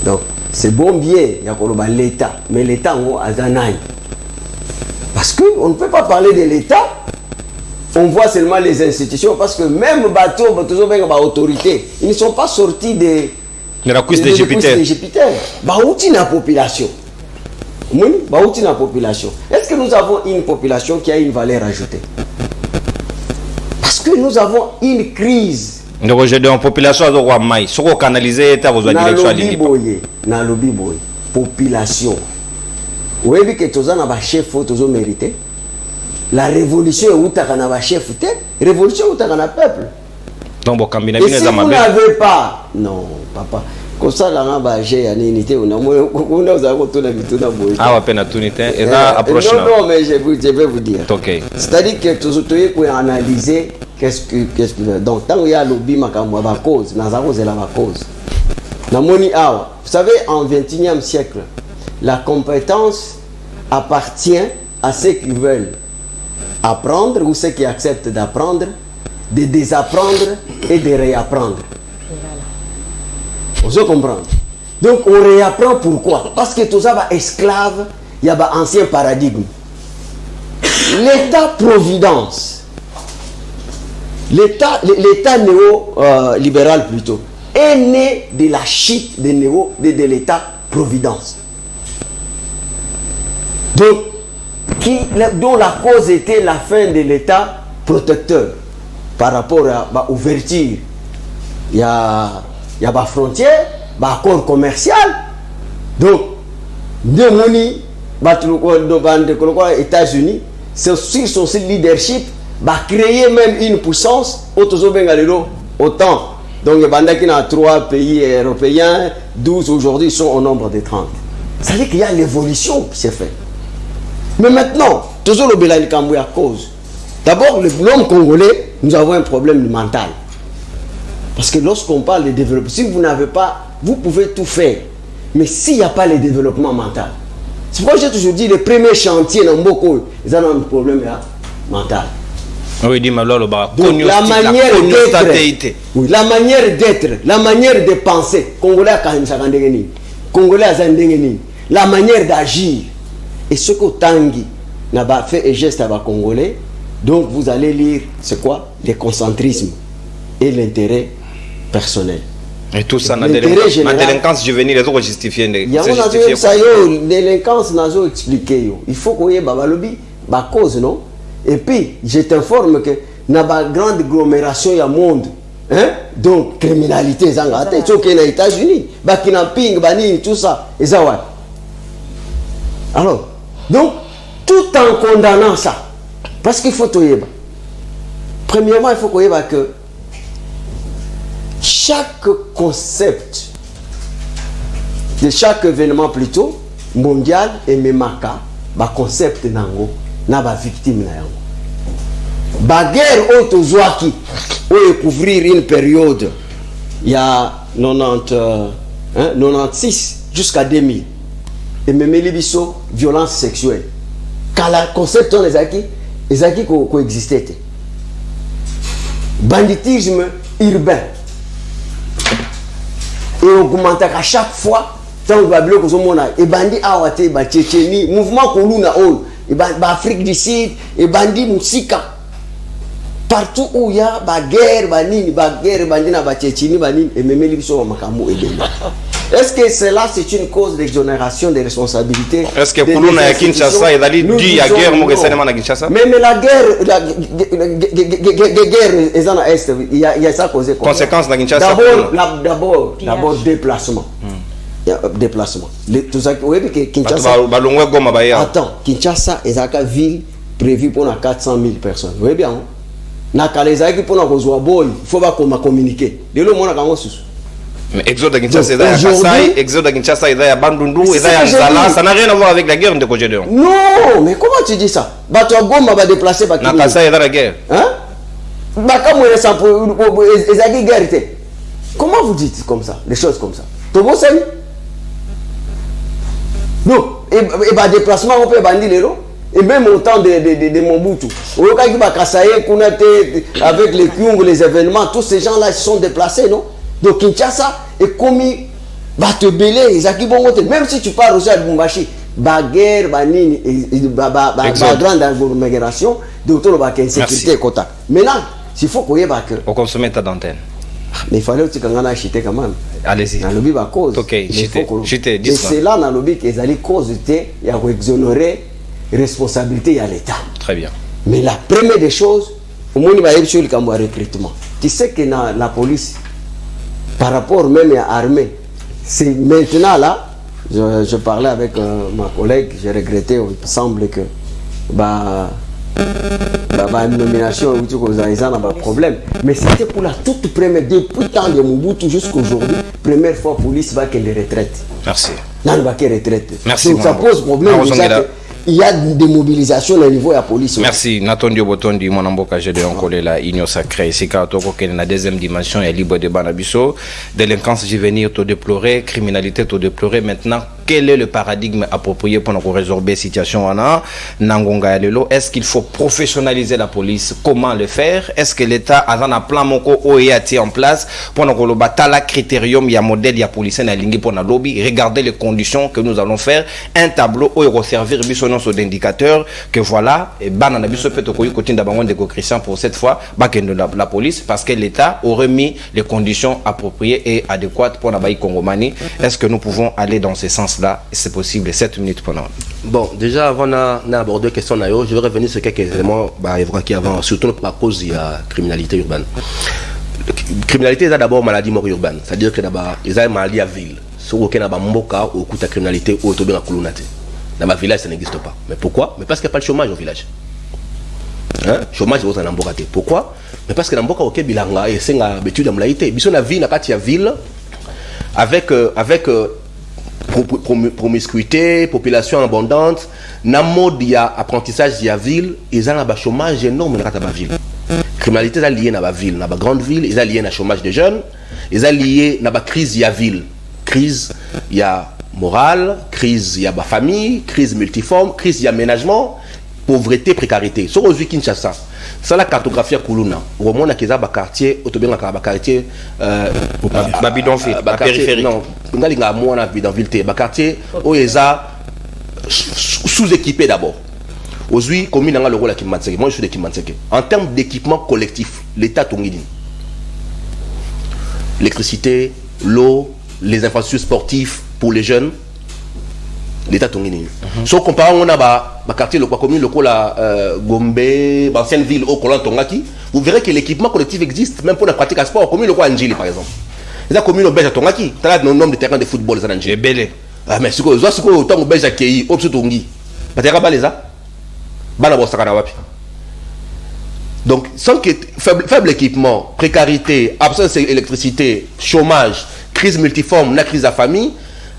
Donc, c'est bon bien, il y a l'État, mais l'État, a Zanaï. Parce qu'on ne peut pas parler de l'État, on voit seulement les institutions, parce que même bateau, autorité, ils ne sont pas sortis de la couche de Jupiter. Baouti la population. Baouti la population. Est-ce que nous avons une population qui a une valeur ajoutée? Parce que nous avons une crise. Nous rejetons la population à droit maï. Ce qu'on canalise est à vos directions à l'île. Na lobby boy. Population. Vous voyez que tous les chefs faut mériter. La révolution est où tu as un chef, révolution où tu as un peuple. Donc, bon, quand et si vous n'avez pas, non, papa, comme ça, là, j'ai une unité, on a ah, peine à tout unité, et là, approche. Non, mais je vais vous dire. Ok. C'est-à-dire que tous les pour analyser qu'est-ce que. Donc, tant qu'il y a lobby, ma cause, Nazaro, c'est la cause. Vous savez, en 21e siècle, la compétence appartient à ceux qui veulent apprendre ou ceux qui acceptent d'apprendre, de désapprendre et de réapprendre. Vous comprenez? Donc on réapprend pourquoi? Parce que tout ça va esclave, il y a un ancien paradigme. L'État-providence, l'État néo-libéral plutôt, est né de la chute de l'État-providence. Donc, dont la cause était la fin de l'État protecteur par rapport à l'ouverture. Il y a des frontières, des accords commerciaux. Donc, les États-Unis, sur son leadership, va créer même une puissance autant. Donc, il y a 3 pays européens, 12 aujourd'hui sont au nombre de 30. Ça veut dire qu'il y a l'évolution qui s'est faite. Mais maintenant, toujours le Bélani Kambou à cause. D'abord, l'homme congolais, nous avons un problème mental. Parce que lorsqu'on parle de développement, si vous n'avez pas, vous pouvez tout faire. Mais s'il n'y a pas le développement mental, c'est pourquoi j'ai toujours dit, les premiers chantiers dans beaucoup, ils ont un problème mental. Oui, dis-moi, donc, la manière d'être, oui, la manière d'être, la manière de penser, Congolais a la manière d'agir. Et ce que Tanguy n'a pas fait et geste à Congolais, donc vous allez lire, c'est quoi? L'écocentrisme et l'intérêt personnel. Et tout ça, la délinquance juvénile, les autres justifiés. Il y a une délinquance, n'a pas expliqué. Il faut qu'on y ait ma cause, non? Et puis, je t'informe que dans la grande agglomération, il y a monde. Hein? Donc, criminalité, c'est ce qu'il y a aux États-Unis. Kidnapping, tout ça. Et ça, ouais. Alors, donc, tout en condamnant ça, parce qu'il faut tout y avoir. Premièrement, il faut qu'on y ait que chaque concept de chaque événement plutôt mondial et même concept nango na ba victime na yango. Ba guerre autozoaki ou couvrir une période il y a 96 jusqu'à 2000. Et même les biso violence sexuelle. Quand le concept on les acquis coexistait. Banditisme urbain. Et augmente à chaque fois. Tant que vous et bandit awate ba Tchétchénie, mouvement Koluna on, et Afrique du Sud, et bandit Moussika. Partout où il y a ba guerre, bandit na ba Tchétchénie, et même les biso makambo et est-ce que cela c'est une cause d'exonération des responsabilités? Est-ce que pour nous, à Kinshasa, il a dit qu'il y a guerre, à Kinshasa? Mais la guerre, il y a ça causé quoi? Conséquence dans Kinshasa? D'abord, déplacement. Déplacement. Tout ça, oui, Kinshasa. Attends, Kinshasa est une ville prévue pour 400 000 personnes. Vous voyez bien? na kaleza qui pour na kozwa boy faut pas communiquer de le mona kango susu. Mais Exode Kinshasa, il y a Kassai, Exode Kinshasa, il y a Bandundu, il y a Zala, ça n'a rien à voir avec la guerre de Kogédéon. Non, mais comment tu dis ça? Bato Goma va déplacer Bakini. Na Kassai, il y a la guerre. Hein? Bakamoué ça pour Ezagi guerre. Comment vous dites comme ça, des choses comme ça? Tobo Sani? Non, et bah déplacement on peut bandi les lots. Et même au temps de Mobutu, avec les Kyung, les événements, tous ces gens-là se sont déplacés, non? Donc Kinshasa est commis, va te belé, même si tu pars aussi à Lubumbashi, baguerre, banini, grande agglomération, d'autres insécurité quota. Maintenant, s'il faut qu'on y ait au consommer ta dentelle. Mais il fallait aussi qu'on ait acheté quand même. Allez-y. Dans le lobby, à cause. Ok, j'étais. Et c'est là, dans le lobby, qu'ils allaient cause, il y a exonérer responsabilité à l'État. Très bien. Mais la première des choses, au moins il va y avoir un recrutement. Tu sais que dans la police, par rapport même à l'armée, c'est maintenant là, je parlais avec ma collègue, j'ai regretté, il semble que une nomination, ils ont un problème. Mais c'était pour la toute première, depuis le temps de Mobutu jusqu'à aujourd'hui, première fois la police va qu'elle retraite. Merci. Là, elle va qu'elle retraite. Merci. Donc ça pose problème. Il y a des mobilisations au niveau de la police. Merci. Nathan Diobotondi, mon amboka, j'ai de encoller la union sacrée. Ici, quand on est la deuxième dimension, il y a libre débat Nabiso. Délinquance juvénile, tout déplorer, criminalité, tout déplorer. Maintenant, quel est le paradigme approprié pour nous résorber la situation Nangonga Lelo? Est-ce qu'il faut professionnaliser la police? Comment le faire? Est-ce que l'État a un plan moko OEAT en place pour nous rebattre la critérium, il y a modèle, il y a policier, il y a lingui pour nous lobby, regarder les conditions que nous allons faire, un tableau où il resservir sur d'indicateur que voilà, et banana biso peut au côté d'abord de Christian pour cette fois, la police parce que l'État aurait mis les conditions appropriées et adéquates pour la Baï Congomani. Est-ce que nous pouvons aller dans ce sens-là? C'est possible. 7 minutes pour nous. Bon, déjà avant d'aborder la question, je vais revenir sur quelques éléments évoqués avant, surtout par cause de la criminalité urbaine. La criminalité, c'est d'abord maladie mort urbaine, c'est-à-dire que d'abord, il y a une maladie à ville. Si vous avez un mboka ou une criminalité ou une criminalité. Dans ma village, ça n'existe pas. Mais pourquoi? Mais parce qu'il n'y a pas de chômage au village. Hein? Chômage, c'est un mboka. Pourquoi? Mais parce que dans mboka, ok, bilanga, et c'est une habitude de m'laïté. Bisson la ville, la ville, avec promiscuité, population abondante, dans le mode, il y a apprentissage, il y a ville, ils ont un chômage énorme dans la ville. Criminalité, est liée à la ville, dans la grande ville, ils sont liés au chômage des jeunes, ils sont liés à la crise, il y a ville. Crise, il y a morale, crise, il y a ma famille, crise multiforme, crise, il y a aménagement, pauvreté, précarité. Sur aujourd'hui Kinshasa, c'est la cartographie à Kuluna. Au moins, il y a des quartiers, quartier, bidonville, périphérique. Non, il y a moins de bidonville, des quartiers où il y a sous-équipés d'abord. Aujourd'hui, comme il y a le rôle à Kimanseke, moi je suis de Kimanseke. En termes d'équipement collectif, l'État Tongidi, l'électricité, l'eau, les infrastructures sportives pour les jeunes, l'État Tongini. Sauf comparant on a quartier le commune le Gombe, ancienne ville au Kolan Tongaki, vous verrez que l'équipement collectif existe même pour la pratique à sport, commune le Anjili par exemple. Les commune au Belge Tongaki, tu as le nombre de terrains de football les Anjili. Belé. Ah mais ce que autant au Belge accueilli au Tongi. Pas terrain baleza. Bana bosakana wapi. Donc sans que faible équipement, précarité, absence d'électricité, chômage, crise multiforme, la crise à famille,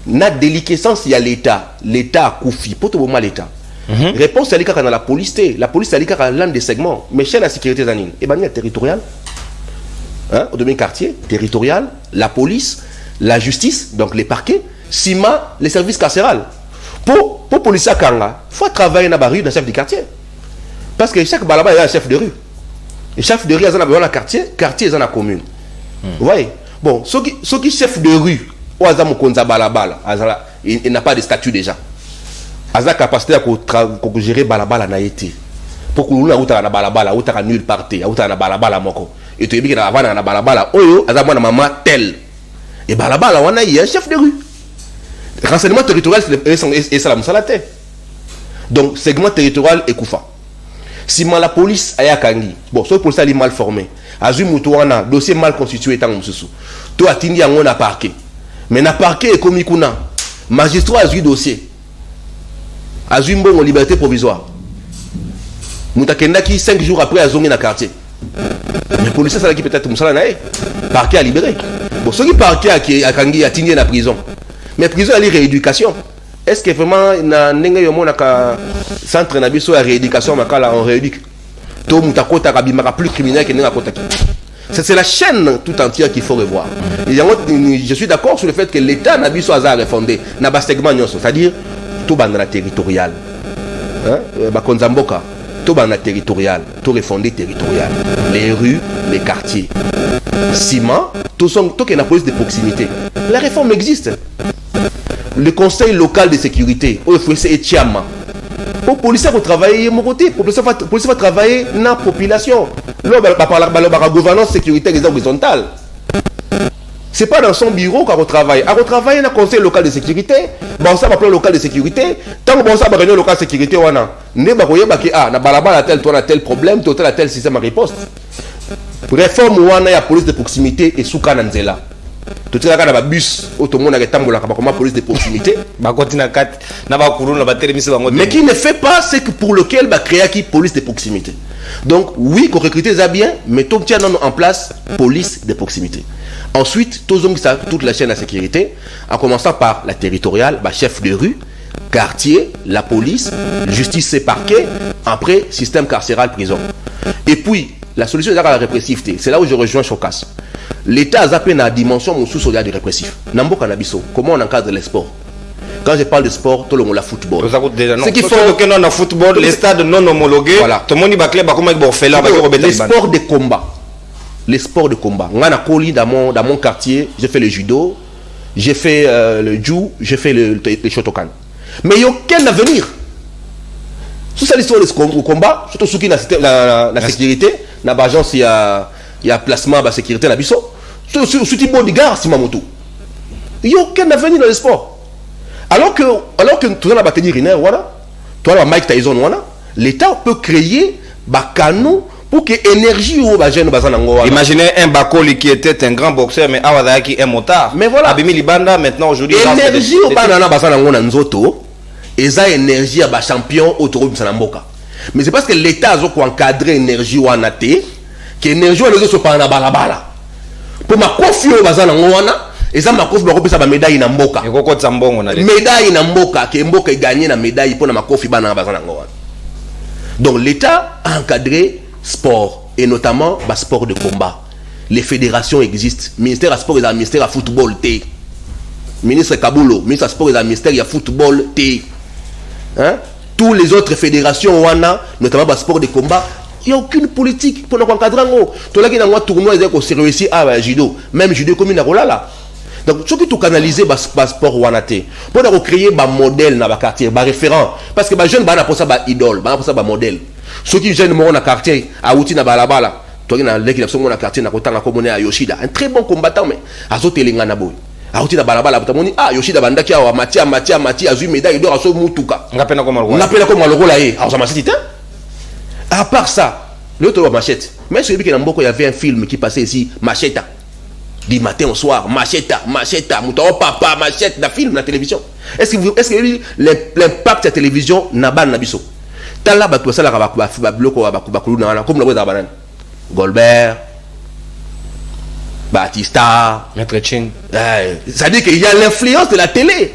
na déliquescence, il y a l'État. L'État a koufi. Pour tout le moment, l'État. Réponse à l'État dans la police. La police, à l'État dans l'un des segments. Mais chez la sécurité zanine, et bien, il y a territorial. Hein, au domaine quartier, territorial, la police, la justice, donc les parquets, CIMA, les services carcérales. Pour police à Kanga, il faut travailler dans la rue d'un chef de quartier. Parce que chaque balaba, il y a un chef de rue. Et chef de rue, il y a un quartier, quartier, il y a une commune. Vous voyez? Bon, ceux qui chef de rue, il n'a pas de statut déjà. Il a capacité à gérer balabala na été. Pour que nous ayons balabala, ou ta nulle part, ou ta balabala moko. Et tu es bien avant na balabala, oyo, azamana maman tel. Et balabala, on a un chef de rue. Renseignement territorial, et ça la tête. Donc, segment territorial et koufa. Si la police a yakangi, bon, ce police est mal formé. Azui Moutouana, dossier mal constitué, tant que ce toi, Atindi, on a parqué. Mais na parqué et comme Ikuna, magistrat a eu dossier. A eu une bonne liberté provisoire. Moutakendaki 5 jours après a zoné dans le quartier. Mais policier ça qui peut-être musala nae parquet a libéré. Bon ce qui parquet qui a kangi a tigné na prison. Mais prison ali rééducation. Est-ce que vraiment na ndenge yo mona ka centre na biso ya rééducation makala on rééduque. To mutakota kabimaka plus criminel que ndenge kotaki. C'est la chaîne tout entière qu'il faut revoir. Et je suis d'accord sur le fait que l'État n'a pas besoin de refonder. N'a pas c'est-à-dire tout dans la territoriale. Bakonzamboka, tout dans la territoriale, tout refondé territorial. Les rues, les quartiers. Ciment, tout qui est la police de proximité. La réforme existe. Le conseil local de sécurité, il faut essayer de Tchama. Pour policier va travailler mon côté, pour policier va travailler dans la population. Là, la gouvernance sécuritaire est horizontale. C'est pas dans son bureau qu'on travaille. On travaille dans le conseil local de sécurité, bon ça va plan local de sécurité. Tant que bon ça va réunion local de sécurité wana, ne ba koyeba ki na balabala tel problème, tel système de riposte. Réforme wana ya police de proximité et souka na nzela. Tout ça là bus automone na tambola ka comme police de proximité. Ba kotina kat na ba kuruna na ba telemisi bango. Mais qui ne fait pas c'est que pour lequel ba créer qui police de proximité. Donc oui, qu'on recrute ça bien, mais tout tient en place police de proximité. Ensuite, toute la chaîne de sécurité, en commençant par la territoriale, chef de rue, quartier, la police, justice et parquet, après système carcéral, prison. Et puis, la solution est la répressivité. C'est là où je rejoins Chokas. L'État a zappé dans la dimension sous-soldat du répressif. Nambo Kanabiso, comment on encadre les sports? Quand je parle de sport, tout le monde la football. Ce qu'il faut que non football, les stades non homologués, voilà. Tout le monde va faire les sports de combat. Les sports de combat. Dans mon quartier, j'ai fait le judo, j'ai fait le jiu, j'ai fait le shotokan. Mais il n'y a aucun avenir. Sous cette histoire de combat, surtout ceux qui ont la sécurité, dans l'agence, il y a placement de sécurité dans la biso. Sous type bodyguard, si mamoto. Il n'y a aucun avenir dans le sport. Alors que tout le monde a tenir une heure, Mike Tyson, l'État peut créer des canaux pour que l'énergie ou les jeunes bazanango. Imaginez un Bakoli qui était un grand boxeur, mais Awadaki est un motard. Mais voilà. Abimi Libanda, maintenant, aujourd'hui. L'énergie ou bazanango bazanango nanzoto, et ça énergie à bas champion autour de Sanamboka. Mais c'est parce que l'État a encadré l'énergie ou en athée, que l'énergie ou les autres sont pas en balabala. Pour ma confiance au bazanango et ça m'a confié pour ça médaille na mboka. Médaille na mboka, que mboka gagné na médaille pour na makofi bana bazanango. Donc l'État a encadré sport et notamment sport de combat. Les fédérations existent. Ministère à sport et à ministère à football T. Ministre Kabulo, ministre à sport et à ministère à football T. Hein? Tous les autres fédérations wana, notamment sport de combat, il n'y a aucune politique pour nous encadrer. Tout là qui dans un tournoi ils ont réussi à judo, même judo comme une là. Donc ce qui tout canaliser sport wana T. Pour nous créer un modèle dans le quartier, un référent parce que les jeunes ba pour ça ba idole, ba pour ça ba modèle. Ceux qui viennent dans le quartier, à Outi na balabala, toi qui dans l'équipe dans le quartier, na kotanga comme à Yoshida, un très bon combattant mais azote lenga boy. À Outi na balabala, tu ah Yoshida bandaki a Mati a eu médaille d'or à so mutuka. On appelle comme le rôle là. Alors ça m'a dit à part ça, l'autre machette. Mais celui qui est dans beaucoup il y avait un film qui passait ici, Macheta. Du matin au soir, Macheta, Moutao papa, Machette, la film, la télévision. Est-ce que l'impact de la télévision n'a pas nabiso? Tala ba tout ça la ba bloco ba comme le banane. Golbert, Batista, Maître Chin. Ça dit qu'il y a l'influence de la télé.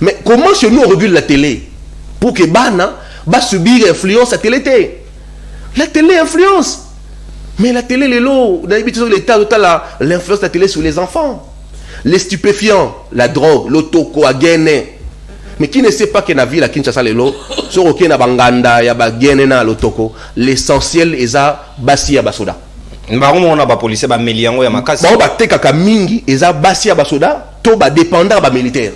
Mais comment chez nous on régule la télé pour que Bana va subir l'influence de la télé? La télé influence. Mais la télé, les lots, l'État, l'influence de la télé sur les enfants. Les stupéfiants, la drogue, l'autoko, à Guéné. Mais qui ne sait pas que dans la ville à Kinshasa, les lots, sur aucun Banganda, il y a Guéné dans l'autoko. L'essentiel est à Bassi à Basoda. On a des policiers, des miliants, des makasi. On a des mingi, ils ont Bassi à Basoda, tout va dépendant des militaires.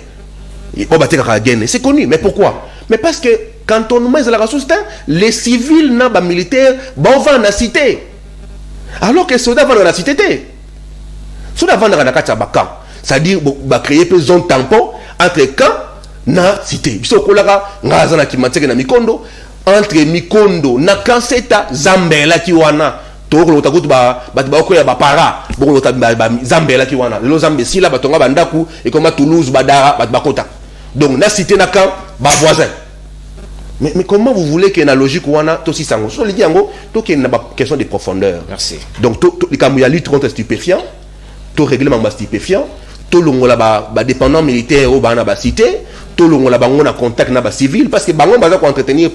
On a des Guéné. C'est connu. Mais pourquoi? Mais parce que quand on met la ressource, les civils, les militaires, vont dans la cité. Alors que les soldats vont dans la cité. Les soldats vont dans la cité. C'est-à-dire, créer une zone tampon entre camp et la cité. Entre Mikondo na Kanseta, Zambela qui wana. Toko takutu ba okoya ba para. Boko Zambela qui wana. Le Zambé si la batonga bandaku et comme Toulouse badara bakota. Donc na cité na camp ba voisin. Mais comment vous voulez qu'il y ait une logique où on a tout aussi sango? Je le dis en gros, tout qu'il y a une question de profondeur. Merci. Donc, les cas où il y a lutte contre les stupéfiants, tout règlement de stupéfiants, tout le monde là dépendant militaire ou na cité, tout le monde là on a contact na civil parce que bango baza ko entretenir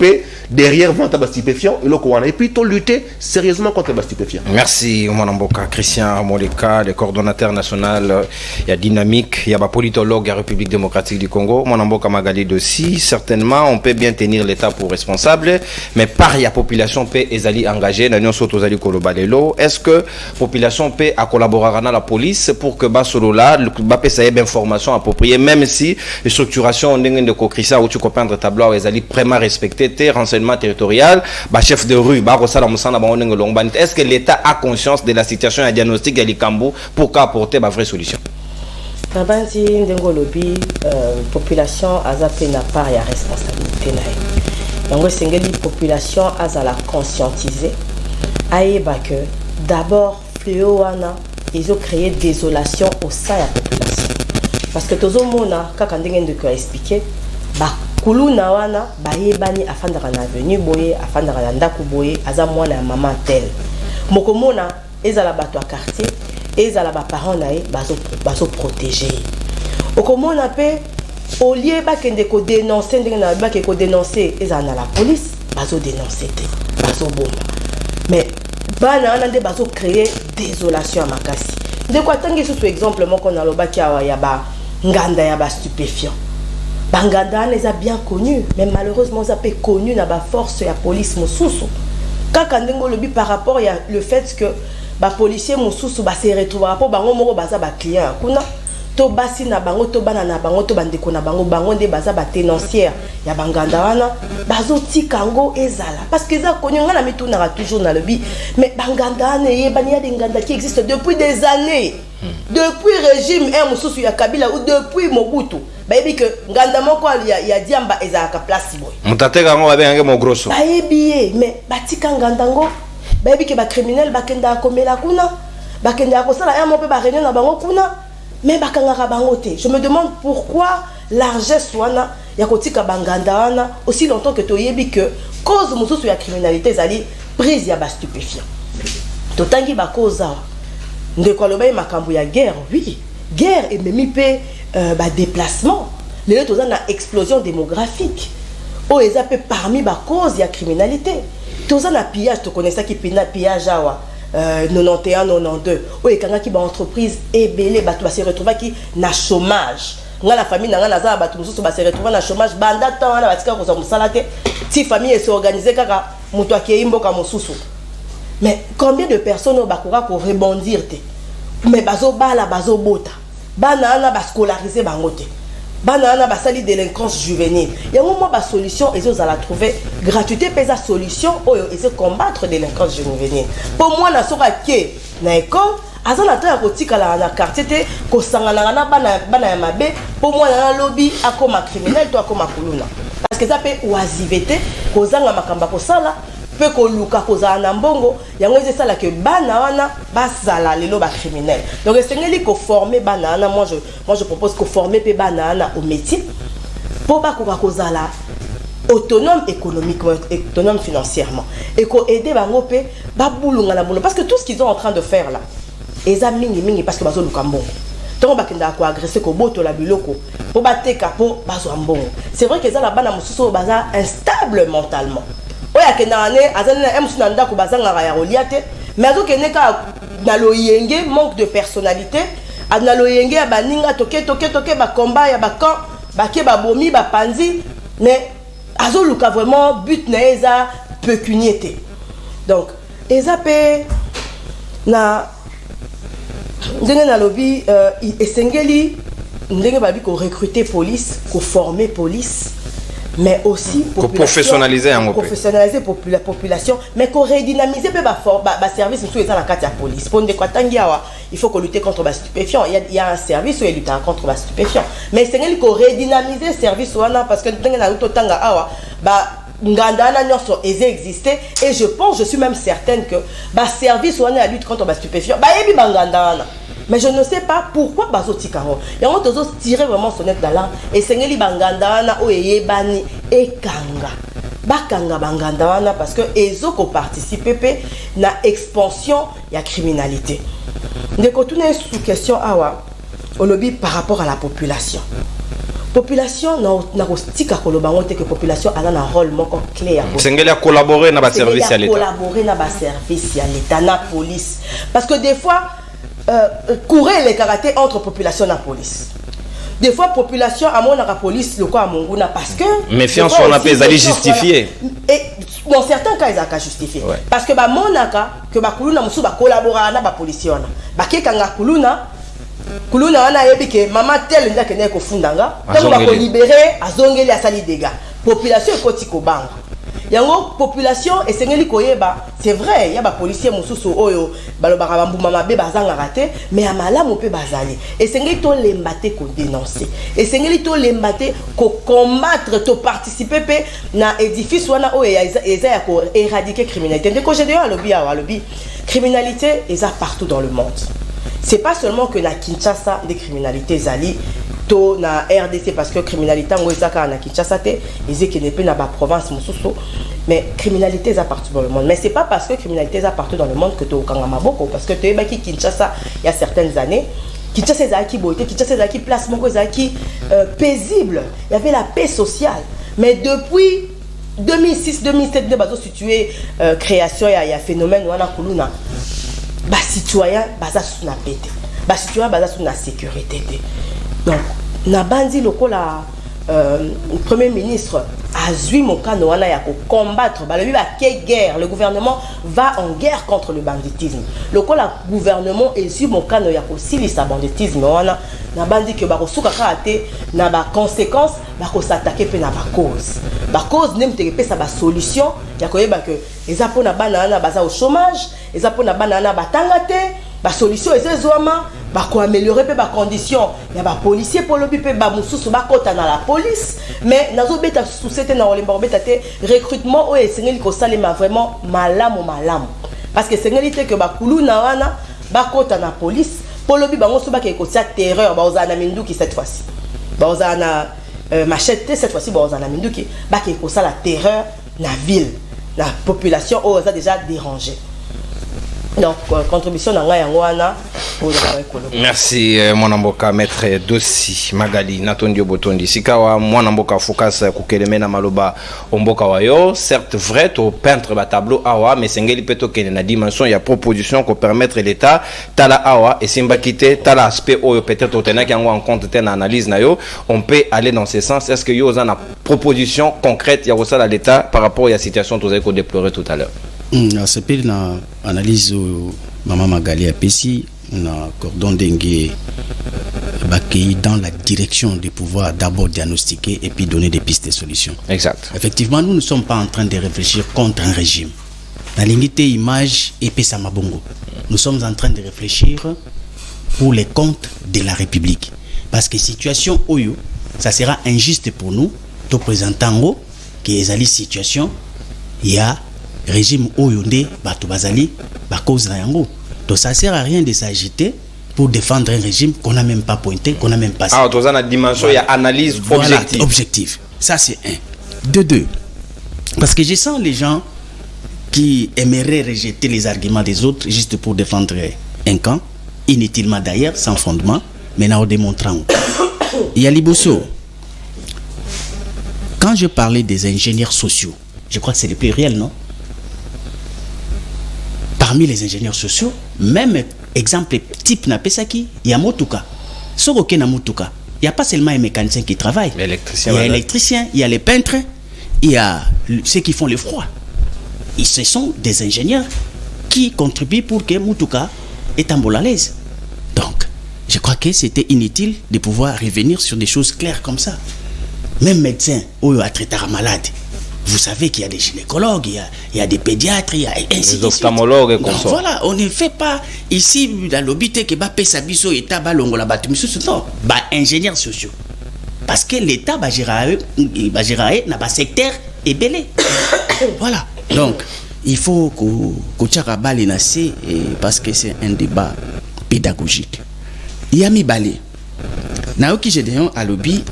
derrière vente à stupéfiants et puis tout lutter sérieusement contre les stupéfiants. Merci Mwanamboka Christian Moleka, le coordonnateur national il y a dynamique, il y a politologue de la République démocratique du Congo. Mwanamboka Magali aussi, certainement on peut bien tenir l'État pour responsable, mais par la population peut ezali engagée, n'anion soto zali kolobalelo. Est-ce que population peut à collaborer avec la police pour que bas solo là bapé ça ait bien information appropriée, même si les structurations de Kokrissa ou tu comprends tableau ezali vraiment respecté tes renseignements territoriaux, bah chef de rue bah ça est-ce que l'État a conscience de la situation et diagnostic de l'Ikambu pour apporter une vraie solution? Nabanzi ndengolobi population azape na part ya responsabilité na yango sengeli population azala conscientiser ayeba que d'abord fléau wana ils ont créé désolation au sein de la population parce que tozo mona kaka ndenge ndeko expliquer ba kuluna wana ba yebani afandaka na avenue boye afandaka na ndaku boye aza mwana ya maman tel moko mona ezala bato ya quartier ezala ba parents nae bazo protéger okomona pe au lieu ba kende ko dénoncer ndenge na ba ke ko dénoncer ezala na la police bazo dénoncer te bazo bomba mais bana wana nde bazo créer désolation à makasi de quoi tangi sous exemple moko na lobaki awa ya ba nganda ya ba stupéfiant banganda les a bien connus mais malheureusement ça peut connu na ba force ya police mosusu kaka ndengo lobi par rapport à le fait que ba policier mosusu ba se retrouvera po bango moko baza ba client kuna to basi na bango to bana na bango to bandeko na bango bango nde baza ba tenancière ya banganda wana bazo tikango ezala parce que ça connu ngana mituna toujours na lobi mais banganda ne yebani ya nganda qui existe depuis des années depuis régime un mosusu ya Kabila ou depuis Mobutu bayebi que nganda moko ya diamba ezaka place boy mutateka ngo babenga mo grosso bayebi mais batika nganda ngo bayebi que ba criminel bakenda komela kuna bakenda kosala ya mope ba réunion na bango kuna mais bakangaka bango te. Je me demande pourquoi l'argent wana ya kotika banganda wana aussi longtemps que toyebi que cause mosusu ya criminalité zali prise ya ba stupéfiant totangi ba cause ndeko aloba makambo ya guerre oui guerre et même pe ba déplacement les autres na explosion démographique o ezape parmi ba cause ya criminalité toza na pillage to connaissa ki pillage awa 91 92 o ekanga ki ba entreprise ebele bato ba se retrouver ki na chômage nga la famille nga na za bato mususu ba se retrouver na chômage banda temps wana batika ko za musala te ti famille se organiser kaka muto akeyimbo ka mususu. Mais combien de personnes bakura ko rebondir te mais bazo bala bazo bota bana na ba scolariser bangote bana na ba sali délinquance juvénile yango mo ba solution ezo za la trouver gratuité pesa solution oyo ese combattre délinquance juvénile pour moi na soka ke na école azana ta ko tikala na quartier te ko sangana na bana ya mabe pour moi na lobby akoma criminel to akoma kuluna parce que ça peut oisiveté ko zanga makamba ko sala peut ko luka ko za na mbongo yango c'est ça là que bana wana basala lelo ba criminel donc c'est ko former bana wana moi je propose ko former pe bana wana au métier pour ba ko zala autonome économiquement autonome financièrement et ko aider bango pe ba bulunga na boulot parce que tout ce qu'ils sont en train de faire là eza mingi parce que bazo luka mbongo donc bakenda ko agresser ko boto la biloko pour bateka po bazo mbongo c'est vrai que ça la bana mususu baza instable mentalement oya kenane azana emsuna ndako bazanga ya roliate mais azo keneka na loyenge manque de personnalité na loyenge ya baninga toke ba combat ya ba camp ba ke ba bomi ba panzi mais azo luka vraiment but na eza pécunier. Donc eza pe na ndenge na lobby esengeli ndenge babi ko recruter police ko former police mais aussi professionnaliser la population mais qu'on redynamiser ba service tout dans la carte ya police pour de kwatangiawa il faut qu'on lutter contre les stupéfiants il y a un service où il lutte contre les stupéfiants mais c'est qu'on redynamiser service wana parce que ndenge na totanga awa ba ngandana nyonso exister et je suis même certaine que ba service wana la lutte contre les stupéfiants ba yebi bangandana. Mais je ne sais pas pourquoi bazotikaro. Et on doit tirer vraiment sonnette d'alarme et sengeli banganda na oyebani e kanga. bakanga banganda wana parce que ezoko participer pe na expansion ya criminalité. Ndeko tuna sous question awa olobi par rapport à la population. Population na kostika kolobango te que population a un rôle moko clair. Sengeli a collaborer na ba service à l'état. Collaborer na ba service à l'état na police parce que des fois courir les caractères entre population et police. Des fois population à mon la police le quoi à Monguna parce que méfiance on appelle ça justifié. Et dans certains cas ils ont justifié ouais. Parce que ba monaka que ba kuluna musu ba collaborer na ba policier na ba kekanga kuluna wana yebi ke mama tel ndaka ne ko fundanga tango ba ko libérer azongeli asali dégâts population ekoti ko banga yango population esengeli koyeba c'est vrai ya ba policier mususu oyo balobaka bambuma mabe bazanga raté mais amalamu pe bazali esengeli to lembate ko dénoncer esengeli to lembate ko combattre to participer pe na édifice wana oyo eza ya ko éradiquer criminalité ndeko j'ai déjà lobby criminalité eza partout dans le monde. C'est pas seulement que na Kinshasa des criminalités zali to na RDC parce que criminalité ngozaka na Kinshasa te ezeke ne pe na ba province mususu mais criminalité za partout dans le monde mais c'est pas parce que criminalité za partout dans le monde que to kanga maboko parce que to baki Kinshasa il y a certaines années Kinshasa zaki boité Kinshasa zaki place moko zaki paisible, il y avait la paix sociale mais depuis 2006-2007 de bazo situé création il y a phénomène wana kuluna ba citoyen baza sous na pété ba citoyen baza sous na sécurité. Donc na bandi lokola premier ministre azui mokano wana ya ko combattre ba lobi ba ke guerre le gouvernement va en guerre contre le banditisme lokola gouvernement ezui mokano ya ko silisa banditisme wana na bandi ke ba ko suka kate na ba conséquences ba ko s'attaquer pe na ba cause nem te pesa ba solution ya ko yeba que eza pona bana na baza au chômage eza pona bana na batanga te ba solution ezezoma ba ko améliorer pe ba condition ya ba policier pour lobi pe ba mususu ba kota na la police mais nazo beta société na olemba beta te recrutement o esengeli ko salema vraiment malamu parce que sengeli te que ba kuluna wana ba kota na police pour lobi bango so ba ke ko tia terreur ba ozana minduki cette fois-ci ba ozana machette cette fois-ci ba ozana minduki ba ke ko sala terreur na ville la population o a déjà dérangé. Donc, contribution dans la merci Mwanamboka maître Dossi Magali Natondio Botondi Sikawa Mwanamboka focus kukelemena maloba omboka wayo certes vrai to peintre ba tableau awa mais sengeli peto kene na dimension ya proposition ko permettre l'état tala awa et simba kité tala aspect oyo peut-être otena ki en compte ten analyse na yo on peut aller dans ce sens. Est-ce que yo za na proposition concrète ya ça l'état par rapport à la situation que vous avez déplorer tout à l'heure? C'est pile na analyse Maman Magali Apesi na cordon dengue bakei dans la direction de pouvoir d'abord diagnostiquer et puis donner des pistes de solutions. Exact. Effectivement, nous ne sommes pas en train de réfléchir contre un régime. La limite image et pesa mabongo. Nous sommes en train de réfléchir pour les comptes de la République. Parce que situation oyo, ça sera injuste pour nous de présenter en haut que les situation il y a régime oyonde bato bazali ba cause na yango. Donc ça sert à rien de s'agiter pour défendre un régime qu'on n'a même pas pointé, qu'on n'a même pas. Ah, dans la dimension il y a analyse objective. Voilà, objective. Ça c'est un. De deux. Parce que je sens les gens qui aimeraient rejeter les arguments des autres juste pour défendre un camp, inutilement d'ailleurs, sans fondement, mais en démontrant. Il y a Liboso. Quand je parlais des ingénieurs sociaux, je crois que c'est le pluriel, non? Parmi les ingénieurs sociaux, même exemple type na pesaki, il y a Motuka. Soroke na Motuka. Il n'y a pas seulement un mécanicien qui travaille. Il y a l'électricien, il y a les peintres, il y a ceux qui font le froid. Et ce sont des ingénieurs qui contribuent pour que Motuka est en bol à l'aise. Donc, je crois que c'était inutile de pouvoir revenir sur des choses claires comme ça. Même médecin, ou à traiter un malade. Vous savez qu'il y a des gynécologues, il y a des pédiatres, il y a ainsi des ophtalmologues et comme ça. Voilà, on ne fait pas ici dans l'obité que va Sabiso et Tabalongo la bâtiment. Non, ingénieurs sociaux. Parce que l'État va gérer dans le secteur et belé. Voilà. Donc, il faut que Tcharabal est parce que c'est un débat pédagogique. Il y a mis balé. Naoki Gédéon à lobby,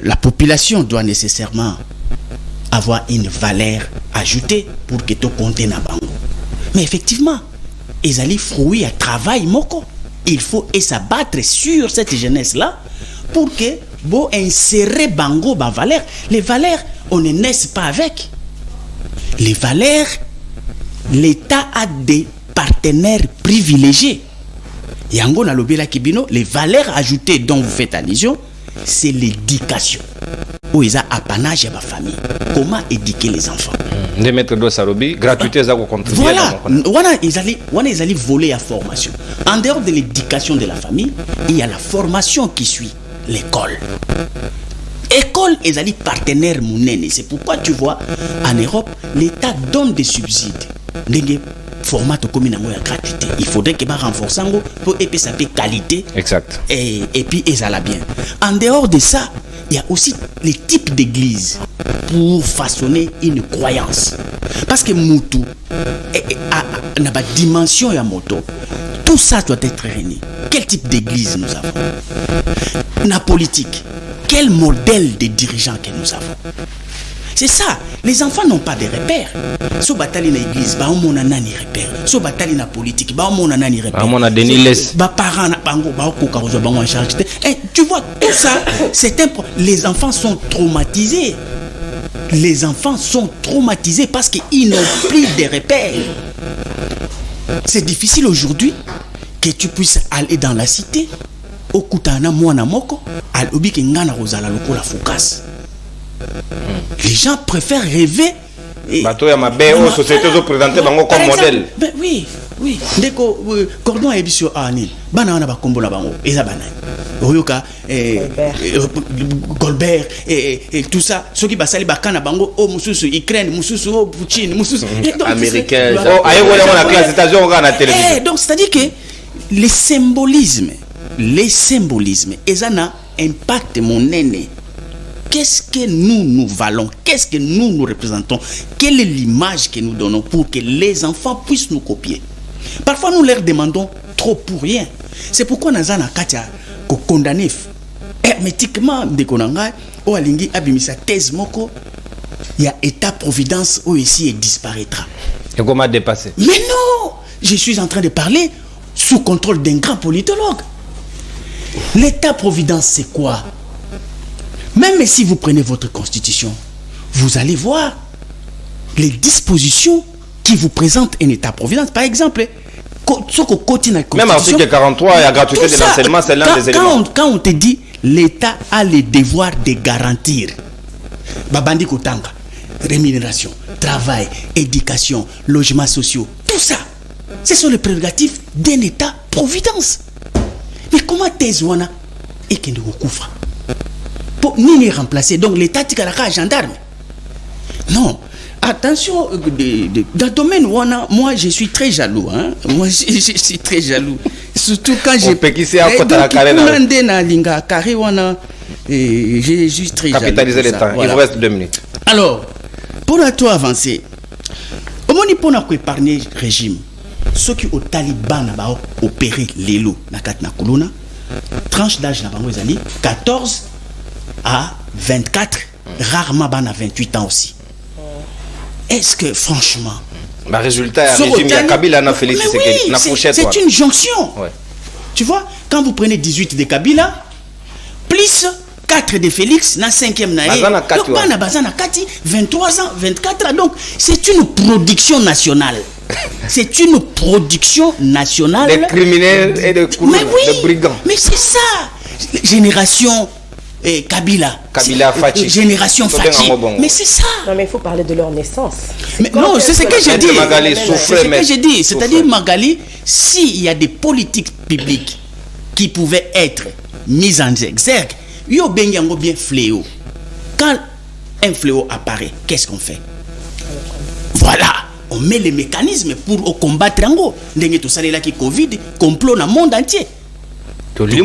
la population doit nécessairement avoir une valeur ajoutée pour que tu comptes na bango. Mais effectivement, ils allaient fruit à travail moko. Il faut s'abattre sur cette jeunesse-là pour que bon insérer bango ba valeur. Les valeurs, on ne naît pas avec. Les valeurs, l'État a des partenaires privilégiés. Yango na lobela kibino, les valeurs ajoutées dont vous faites allusion, c'est l'éducation. Où ils ont apanage à ma famille. Comment éduquer les enfants? Des maîtres de Sarobi, gratuité, ça vous contribue. Voilà, ils allaient voler à formation. En dehors de l'éducation de la famille, il y a la formation qui suit, l'école. École, ils allaient partenaires mounene. C'est pourquoi tu vois, en Europe, l'État donne des subsides. Des formats comme une gratuité. Il faudrait que renforcer pour épaisser qualité. Exact. Et puis, ils allaient bien. En dehors de ça, il y a aussi les types d'églises pour façonner une croyance. Parce que Moutou n'a pas de dimension à moto. Tout ça doit être réuni. Quel type d'église nous avons? La politique. Quel modèle de dirigeants que nous avons? C'est ça. Les enfants n'ont pas de repères. Si on bataille dans l'église, on a nani repère. Si on bataille dans la politique, on a nani repère. On a Denis Les. Parents, tu vois, tout ça, c'est un problème. Les enfants sont traumatisés. Les enfants sont traumatisés parce qu'ils n'ont plus de repères. C'est difficile aujourd'hui que tu puisses aller dans la cité, au Koutana Mouana Moko, à l'Obi Ngana Rosala Loko la Foucasse. Les gens préfèrent rêver. Bateau ya mabe aux sociétés présentées comme modèle. Ben oui. Ndeko cordon ebisio ani. Bana wana ba kombo na bango. Eza bana. Oyoka Goldberg et tout ça. Ceux qui basali bakana bango o mususu Ukraine, mususu o Poutine, mususu américain. Oh, ayo wala la classe États-Unis on la télévision. Donc c'est-à-dire que les symbolismes, ezana impact mon aîné. Qu'est-ce que nous valons? Qu'est-ce que nous représentons? Quelle est l'image que nous donnons pour que les enfants puissent nous copier? Parfois, nous leur demandons trop pour rien. C'est pourquoi nous avons condamné hermétiquement de Konanga, ou Alingi Abimisa thèse moko, il y a État-providence où ici il disparaîtra. Et comment dépasser? Mais non! Je suis en train de parler sous contrôle d'un grand politologue. L'État-providence, c'est quoi? Même si vous prenez votre constitution, vous allez voir les dispositions qui vous présentent un État-providence. Par exemple, même article 43, il y a gratuité de l'enseignement, c'est l'un des éléments. Quand on te dit l'État a le devoir de garantir, Babandi Kotanga, rémunération, travail, éducation, logements sociaux, tout ça, ce sont les prérogatives d'un État-providence. Mais comment Tezwana et Kendoko Koufra pour ni remplacer, donc l'État tika gendarme. Non, attention, dans le domaine où moi je suis très jaloux, hein. Moi je suis très jaloux, surtout quand j'ai je suis très jaloux. Capitaliser le temps, il vous reste 2 minutes. Alors, pour la toi avancer, au moins pour nous épargner le régime, ceux qui au Taliban ont opéré l'élo na katna kuluna, tranche d'âge na bango ezali 14 à 24, rarement à 28 ans aussi. Est-ce que franchement, le résultat régime Kabila n'a fait c'est une jonction. Ouais. Tu vois, quand vous prenez 18 de Kabila, plus 4 de Félix, na 5e naïe, donc bana bazana kati 23 ans, 24 ans. Donc c'est une production nationale. C'est une production nationale. Des criminels et des brigands. Mais c'est ça. Génération Kabila Fachi. Génération Fachi. Mais c'est ça. Non, mais il faut parler de leur naissance. Mais non, c'est ce que j'ai dit. C'est ce que j'ai dit. C'est-à-dire, Magali, s'il y a des politiques publiques qui pouvaient être mises en exergue, yo benyango bien fléau. Quand un fléau apparaît, qu'est-ce qu'on fait? Voilà. On met les mécanismes pour combattre Rango. N'engue tout ça là qui Covid, complot dans le monde entier. Mais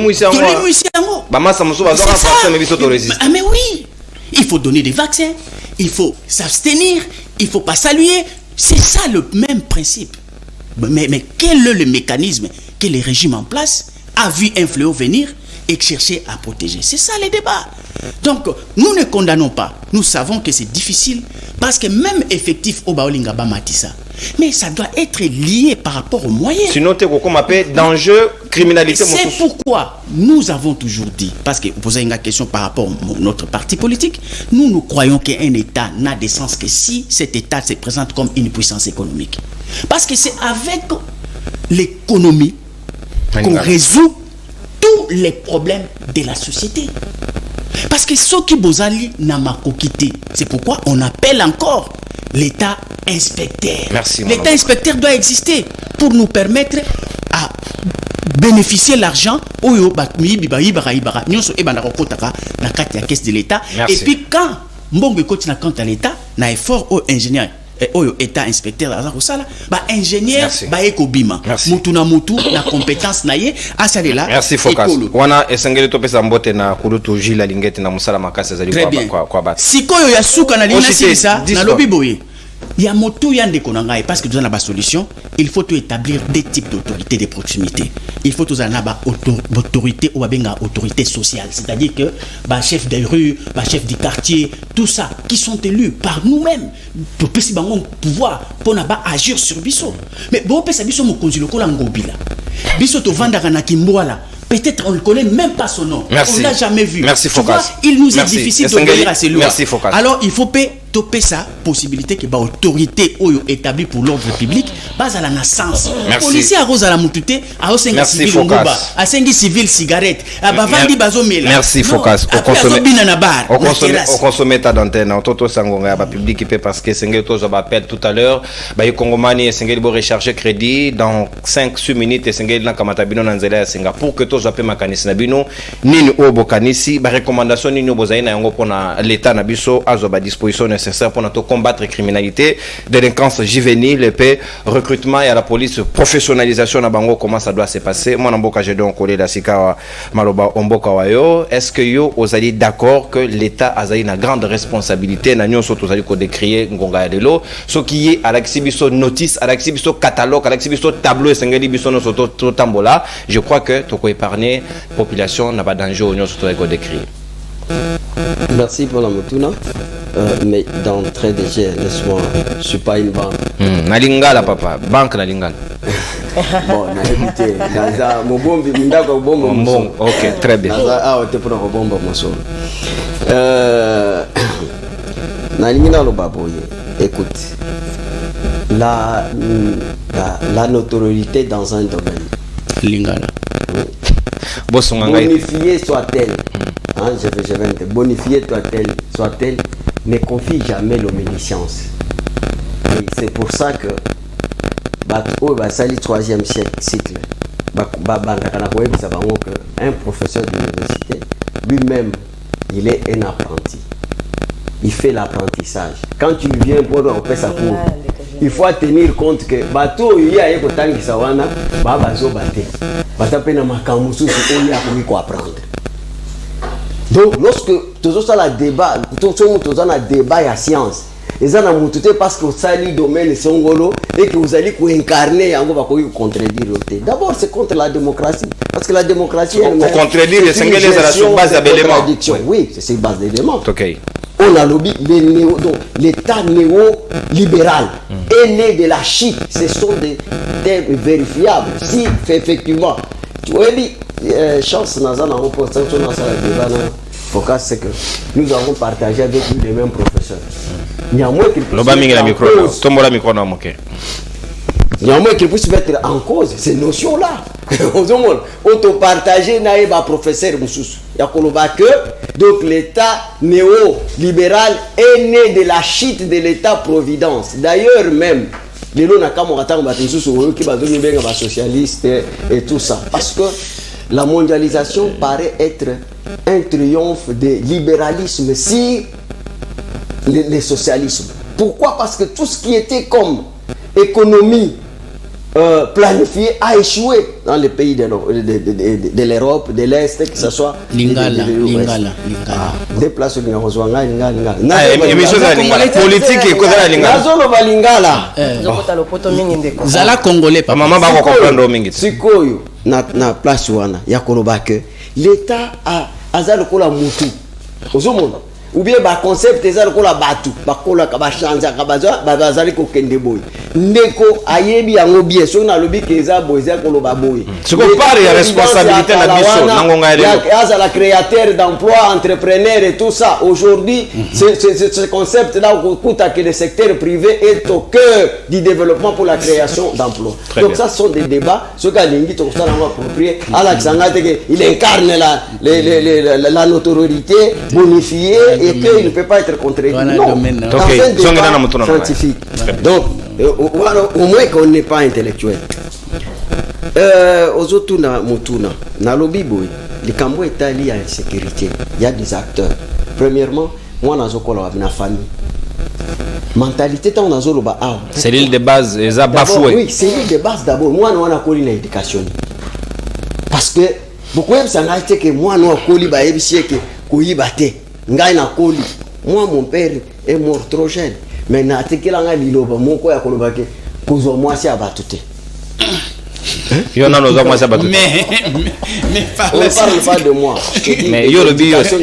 oui, il faut donner des vaccins, il faut s'abstenir, il ne faut pas saluer. C'est ça le même principe. Mais quel est le mécanisme que le régime en place a vu un fléau venir? et chercher à protéger. C'est ça les débats. Donc, nous ne condamnons pas. Nous savons que c'est difficile parce que même effectif au Baolinga Matissa, mais ça doit être lié par rapport aux moyens. Sinon, tu as d'enjeux, criminalité. C'est pourquoi nous avons toujours dit, parce que vous posez une question par rapport à notre parti politique, nous croyons qu'un État n'a de sens que si cet État se présente comme une puissance économique. Parce que c'est avec l'économie qu'on résout tous les problèmes de la société. Parce que ceux qui bozali n'a pas quitté. C'est pourquoi on appelle encore l'État inspecteur. Merci. L'État inspecteur doit exister pour nous permettre à bénéficier l'argent caisse de l'État. Et puis quand Mbongo continue compte à l'État, na effort au ingénieur oyo état inspecteur la sala ba ingénieur ba ekobima mutu na compétence na ye asalela. Merci Focas wana esengeli to pesa mbote na kulutu jila lingeti na musala makasa zali kwa bata sikoyo ya suka na lina sisa na lobi boye il y a moto yande konanga parce que nous avons la solution. Il faut établir des types d'autorités de proximité. Il faut tous avoir autorité ou autorité sociale, c'est-à-dire que bah chef des rues, bah chef du quartier, tout ça qui sont élus par nous-mêmes pour pouvoir pour agir sur biso. Mais bon pesa biso mo konzi lokola ngobila. Biso to vandaka na kimboala. Peut-être on ne connaît même pas son nom. Merci. On l'a jamais vu. Merci Focas. Il nous est difficile d'obéir à ces lois. Merci Focas. Alors il faut topper sa possibilité que l'autorité établie pour l'ordre public base à la naissance. Policier à Rose à la Moutouté, à Osenga civil Ngoba, à Sengi civil cigarette, à Bavandi Bazomela. Merci Focas. Au consommer ta d'antenne, en toto sangonga ba public qui peut parce que Sengi to ba appel tout à l'heure, ba Kongomani Sengi bo recharger crédit dans 5-6 minutes et Sengi na kamata bino na nzela ya Senga pour que to zape makanisi na bino nini obo kanisi ba recommandation nini obozaina yango pona l'état na biso azo ba disposition nécessaire pour notre combattre la criminalité, délinquance juvénile, paix, recrutement et à la police, professionnalisation na bango, comment ça doit se passer. Moi, Namboka, j'ai donc collé la Sika Maloba Omboka Wayo. Est-ce que yo, vous allez d'accord que l'État a une grande responsabilité, n'a nyon surtout allez décrier Ngonga Yadelo, ce qui est à l'exhibition notice, à l'exhibition catalogue, à l'exhibition tableau et sengeli bisono surtout tambola. Je crois que tu peux épargner la population n'a pas danger au nyon surtout allez décrire. Merci pour la motuna. Mais d'entrée de jeu, laisse-moi, je ne suis pas une banque. Nalingala papa, banque Nalingala. Bon, on a évité. Ok, très bien. Ah, on te prend un bon morceau. Nalingala Baboye, écoute, la notoriété dans un domaine. Lingala. Bonifiée soit-elle. Je vais te bonifier soit-elle, ne confie jamais l'omniscience. Et c'est pour ça que le 3e cycle, un professeur d'université, lui-même, il est un apprenti. Il fait l'apprentissage. Quand tu viens pour faire sa cour, il faut tenir compte que bateau il y a un sawana, babazo bate. Batape na makamusu il y a pour apprendre. Donc, lorsque tu as un débat, tu as un débat à science, ils ont un parce que ça le domaine songolo et que vous allez incarner en contredire. D'abord, c'est contre la démocratie. Parce que la démocratie pour contredire les Sénégalais à la base d'éléments. Oui, c'est ces bases d'éléments. Okay. On a lobby l'État néo-libéral est né de la chute. Ce sont des termes vérifiables. Si effectivement, tu vois, chance dans un reportage sur la débat. Focas, c'est que nous avons partagé avec lui les mêmes professeurs. Il y a moins qu'il puisse mettre en cause ces notions-là. On te partage naïba professeur Moussous. Donc l'État néo-libéral est né de la chute de l'État-providence. D'ailleurs même, les socialistes et tout ça. Parce que la mondialisation paraît être un triomphe de libéralisme sur le socialisme. Pourquoi? Parce que tout ce qui était comme économie planifiée a échoué dans les pays de l'Europe, de l'Est, que ce soit Lingala. Déplace le politique et quoi Lingala. Zala Congolais, papa. Maman va comprendre au mingi. Sikoyo. na place wana ya koloba que l'état a aza lokola mutu ozomona ou bien ba concept eza lokola batu bakola ka ba changer ka bazali ko kende boy ndeko ayebi yango bien so na lobi ke eza boy eza koloba boy ce qu'on parle ya responsabilité na biso nango ngale eza la créateur d'emploi entrepreneur et tout ça aujourd'hui ce concept là kuta que le secteur privé est au cœur du développement pour la création d'emplois. Donc bien. Ça ce sont des débats ce qu'a lingi to ça nango approprié Alexandre il incarne la notoriété bonifiée et qu'il ne peut pas être contredit. Voilà, non, dans un débat scientifique. Donc, au moins qu'on n'est pas intellectuel. Aux autres, na lobby boy, les Cambodge est lié à l'insécurité. Il y a des acteurs. Premièrement, moi, dans la famille. Mentalité, tant dans le bas. C'est l'île de base, ils ont bafoué. Oui, c'est l'île de base d'abord. Moi, on a collé l'éducation. Parce que, beaucoup de gens ont dit que moi, on a collé l'éducation. Moi mon père est mort trop jeune mais na tekela nga liloba moko ya koloba ke kozwa mwasi abatute yo na noza mwasi abatute mais on parle pas de moi mais yo le bio c'est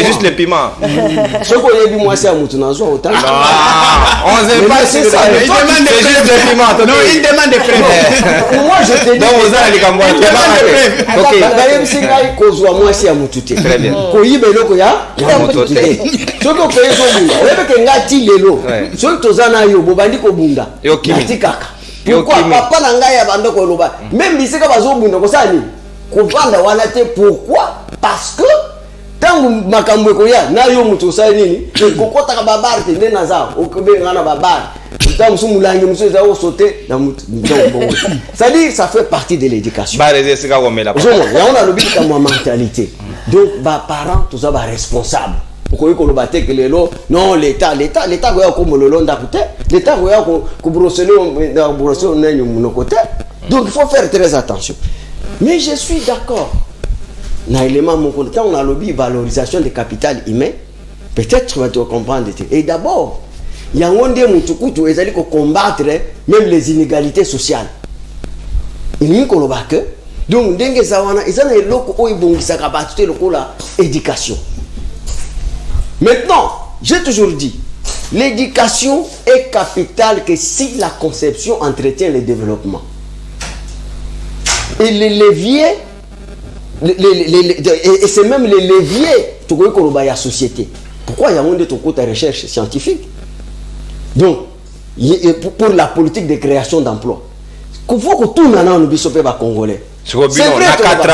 juste le piment ce qu'on a dit mwasi ya mutu nazo autant on sait pas si c'est juste le piment non il demande des preuves moi je te dis donc vous allez comme moi OK d'ailleurs si ngai kozwa mwasi ya mutu te très bien ko yibeloko ya mutu te soko ko yeso bunda olebe ngati lelo soko tozana yo bobandi ko bunda tikaka pourquoi papa na ngai ya bando ko loba même bisika bazobunda ko sani ko vanda wana te pourquoi parce que tangu makambo ko ya na yo mutu sa nini ko kota ka babar te ndena za o kebe ngana babar tant musulangi musu za o sauter na mutu bon ça dit ça fait partie de l'éducation ba les sika ko mela on a lobi comme mentalité donc ba parents tous ça ba responsable pourquoi ko loba te que lelo non l'état ko ko mololo ndakute l'état ko brosser nenyu munokote donc il faut faire très attention mais je suis d'accord na élément mon temps on a lobby valorisation des capital humain peut-être tu vas te comprendre et d'abord il y a un monde mutukutu ezali ko combattre même les inégalités sociales il n'y ko loba que donc ndenge zawana ezana eloko o ibongisa ka batute lokola éducation. Maintenant, j'ai toujours dit, l'éducation est capitale que si la conception entretient le développement. Et les leviers, et c'est même les leviers de la société. Pourquoi il y a un de recherche scientifique? Donc, pour la politique de création d'emplois, il faut que tout le monde soit congolais. C'est vrai,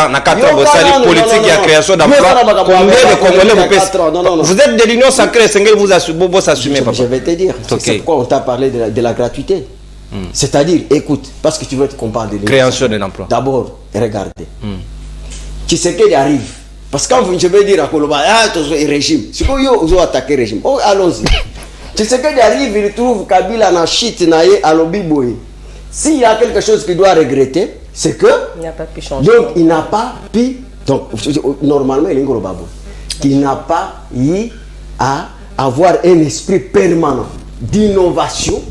na 4 ans, vous savez, politique et création d'emploi. Combien de Congolais vous êtes de l'Union sacrée, vous assumez, papa. Je vais te dire, c'est pourquoi on t'a parlé de la gratuité. C'est-à-dire, écoute, parce que tu veux qu'on parle de création de l'emploi. D'abord, regardez. Qui c'est qu'il arrive? Parce que quand je vais dire à Koloba, il régime. C'est quoi, ils ont attaqué le régime. Oh, allons-y. Qui c'est qu'il arrive, il trouve Kabila na shit naïe à l'obiboy. S'il y a quelque chose qu'il doit regretter, c'est que il n'a pas pu changer. Donc il n'a pas pu, donc normalement il est un babo. Il n'a pas eu à avoir un esprit permanent d'innovation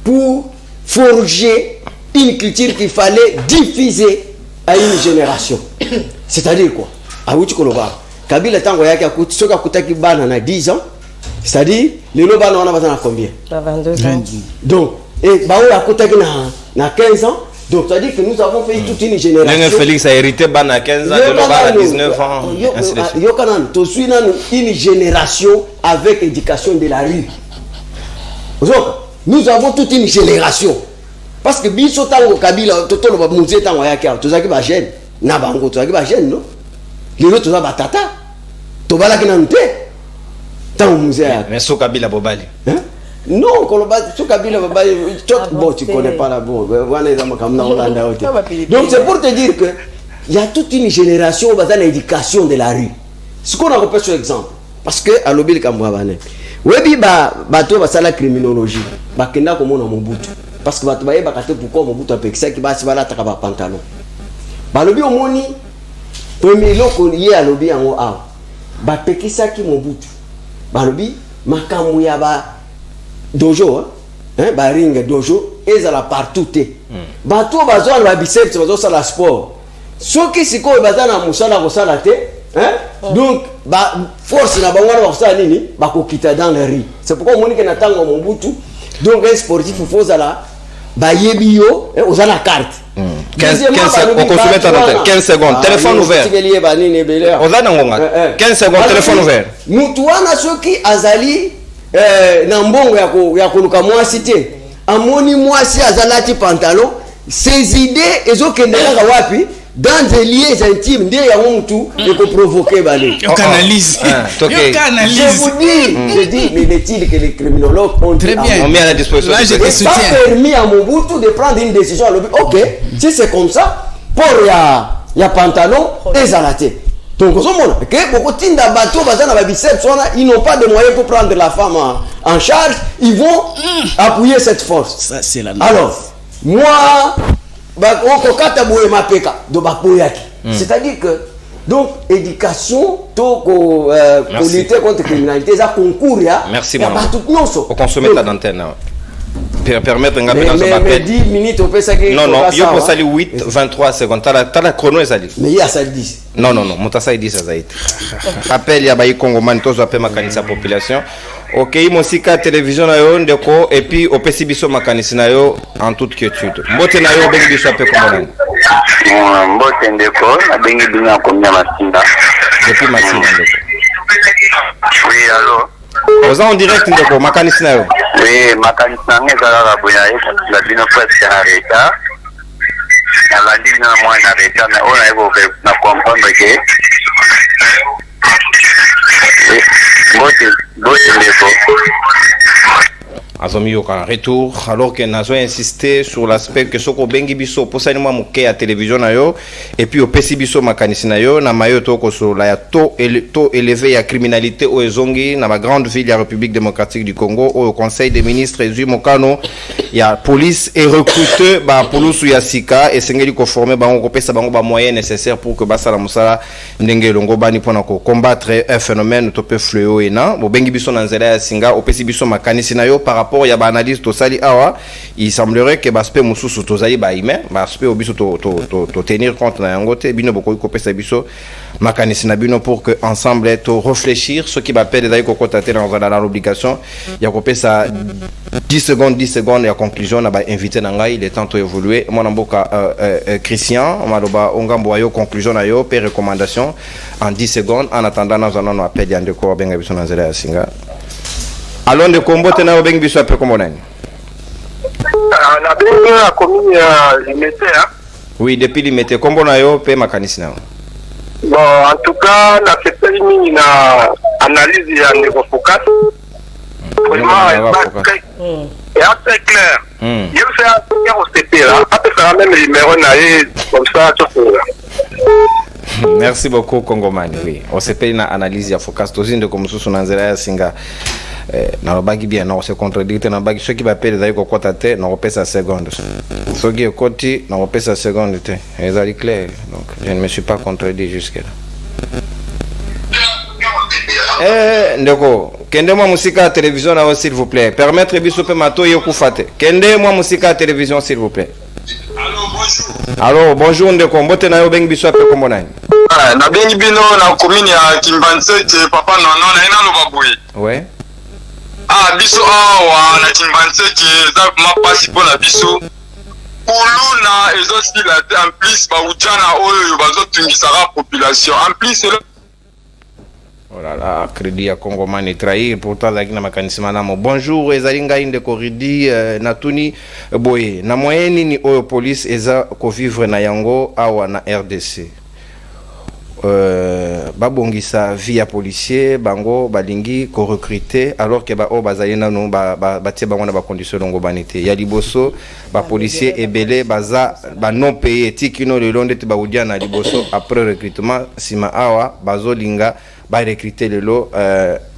pour forger une culture qu'il fallait diffuser à une génération. C'est-à-dire quoi? À où tu koloba? Kabila tango yaki akuti soka kutaki bana na 10 ans. C'est-à-dire les lobana on a besoin de combien? 22 ans. Donc et baoula kutaki na 15 ans. Donc, ça dit que nous avons fait toute une génération. Félix a hérité à 15 ans, de l'Oba à 19 ans. Une génération avec éducation de la rue. Donc, nous avons toute une génération. Parce que Biso Tango Kabila, Toto le Mouze Tango Yaka, tout ça qui va gêner. Nabango, tout ça qui va gêner, non? Les autres, tout ça va tata. Tobala qui n'a pas été. Tango Mouze. Mais so Kabila Bobali. Non, bon, tu connais pas la bonne. Donc c'est pour te dire que il y a toute une génération dans l'éducation de la rue. Ce qu'on a repéré sur exemple, parce que à l'obéli Kamouabane, webi bato basa la criminologie, bakenda comme on a Mobutu, parce que bato baye bakate pourquoi Mobutu a pexé qui basi bala taka ba pantalon. Ba lobi omoni premier loko lié à lobi en a. Ba pekisa ki Mobutu. Ba lobi makamou ya ba dojo, hein, baringa dojo, ezala partout te. bato bazwa na biceps bazo sala sport soki sikoyo baza na musala kosala te donc ba force na bango na bakosala nini bakokita dans le riz. C'est pourquoi on moni que na tango Mobutu donc un sportif faut zala bayebi yo oza na carte 15 secondes téléphone ouvert 15 secondes téléphone ouvert mutu wana soki azali na mbongo ya koluka mwasi te amoni mwasi azalati pantalon ses idées ezokendelaka wapi dans des liens intimes nde yango mutu ekoprovoke bale canalise je dis mais est-il que les criminologues ont très bien on met à la disposition là je te soutiens pas permis à Mobutu de prendre une décision à l'objet. Ok si c'est comme ça pour ya pantalon ezalate donc que beaucoup tinda bateau bazana ba biceps ils n'ont pas de moyens pour prendre la femme en charge, ils vont appuyer cette force. Ça c'est la alors moi c'est-à-dire que donc éducation to lutter contre la criminalité ça concours ya merci au consommer ta antenne permettre mais 10 minutes on peut ça que non yo peut sali 8 23 secondes la chrono ezali mais il y a ça 10 non mutasa 10 ça zaidi appel ya bayi Congomani tozo apema makanisa population OK mosika télévision na yo ndeko et puis opesi biso makanisi na yo en toute quiétude mbote na yo bengi biso ape komona mbote ndeko na bengi bina komnya masinda depuis masinda ndeko oui allô Oza en direct ndeko makanisi na yo oui makanisi na ngeza la boya la bino presque na retard na bandi na moi na retard na ona ego na comprendre que mbote ndeko Azomi yoka retour alors que nazo insisté sur l'aspect que soko bengi biso posani mwa muke ya télévision na yo et puis opesi biso makanisi na yo na mayo to ko so la ya taux élevé ya criminalité au ezongi na ma grande ville ya République démocratique du Congo au conseil des ministres Ezui Mokano ya police et recruter ba polusu ya sika et sengeli ko former bango ko pesa bango ba moyens nécessaires pour que basala musala ndenge longo bani pona ko combattre un phénomène to pe fléau ena bo bengi biso na nzela ya singa opesi biso makanisi na yo par rapport ya ba analyse to sali awa il semblerait que baspect mususu to zali ba ime baspect obiso to tenir compte na yango te bino boko ko pesa biso makanisi na bino pour que ensemble to réfléchir ce qui va perdre dai ko kotater dans l'obligation ya ko pesa 10 secondes ya conclusion na ba invité na ngai il est temps to évoluer mona mboka Christian maloba ongambo ayo conclusion na yo pe recommandation en 10 secondes en attendant nous allons appeler yande ko benga biso na zela ya singa alors de combo tena o bengi biso ape komonani na bengi na commune ya Limete oui depuis Limete combo na yo pe makanisi na bon en tout cas na sepeli mingi na analyse ya ndeko Focas vraiment c'est clair il faut faire au CP là après faire même le numéro na comme ça tout merci beaucoup Congomani oui on CP na analyse ya Focas tozinde comme sous na nzela ya singa na bagi bien na se contradicte na bagi ceux qui va payer d'ailleurs quoi tête na repesa seconde ceux qui côté na repesa seconde te ezali clair donc je ne me suis pas contredit jusque là ndeko kende moi musika à télévision na s'il vous plaît permettre biso pe mato yokufate kende moi musika à télévision s'il vous plaît alors bonjour ndeko mbote na yo bengi biso ape kombona na bengi bino na commune ya Kimbanseke papa nono na ina lo baboui ouais biso awa na Kimbanseke za mapasi pona biso kuluna ezosila en plus ba ujana oyo bazotungisaka population en plus oh là là crédit ya Congomani trahir pourtant la kina makanisi manamo bonjour ezali ngai ndeko ridi natuni boye na moyeni ni oyo police eza ko vivre na yango awa na RDC babongisa via policier bango balingi ko recruter alors que ba o bazali nanu ba tie bango na ba condition longo banité ya liboso ba policier ebele baza ba non payé tikino le londe te ba udia na liboso après recrutement sima awa bazolinga ba recruter lelo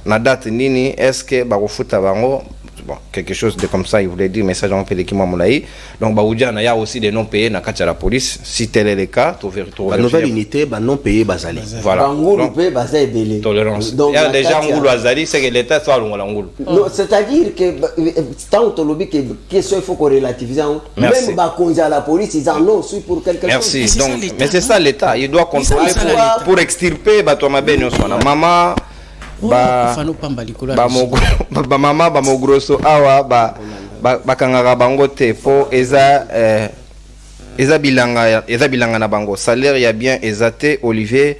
na date nini est-ce que ba kofuta bango bon, quelque chose de comme ça, il voulait dire, message en fait l'équipe Moulaï. Donc, il y a aussi des non payés dans la police. Si tel est le cas, tu la nouvelle unité, non payé, Bazali. Voilà. Donc, tolérance. Il y a déjà un goulou Azali, c'est que l'État soit un goulou. Non, c'est-à-dire que tant que lobby que question il faut qu'on relativise. Même à la police, ils en ont aussi pour quelque chose. Merci. Donc, mais c'est ça l'État. Il doit contrôler pour extirper maman. Maman mo grosso awa ba kangara bango te po eza bilanga na bango salaire ya bien ezate Olivier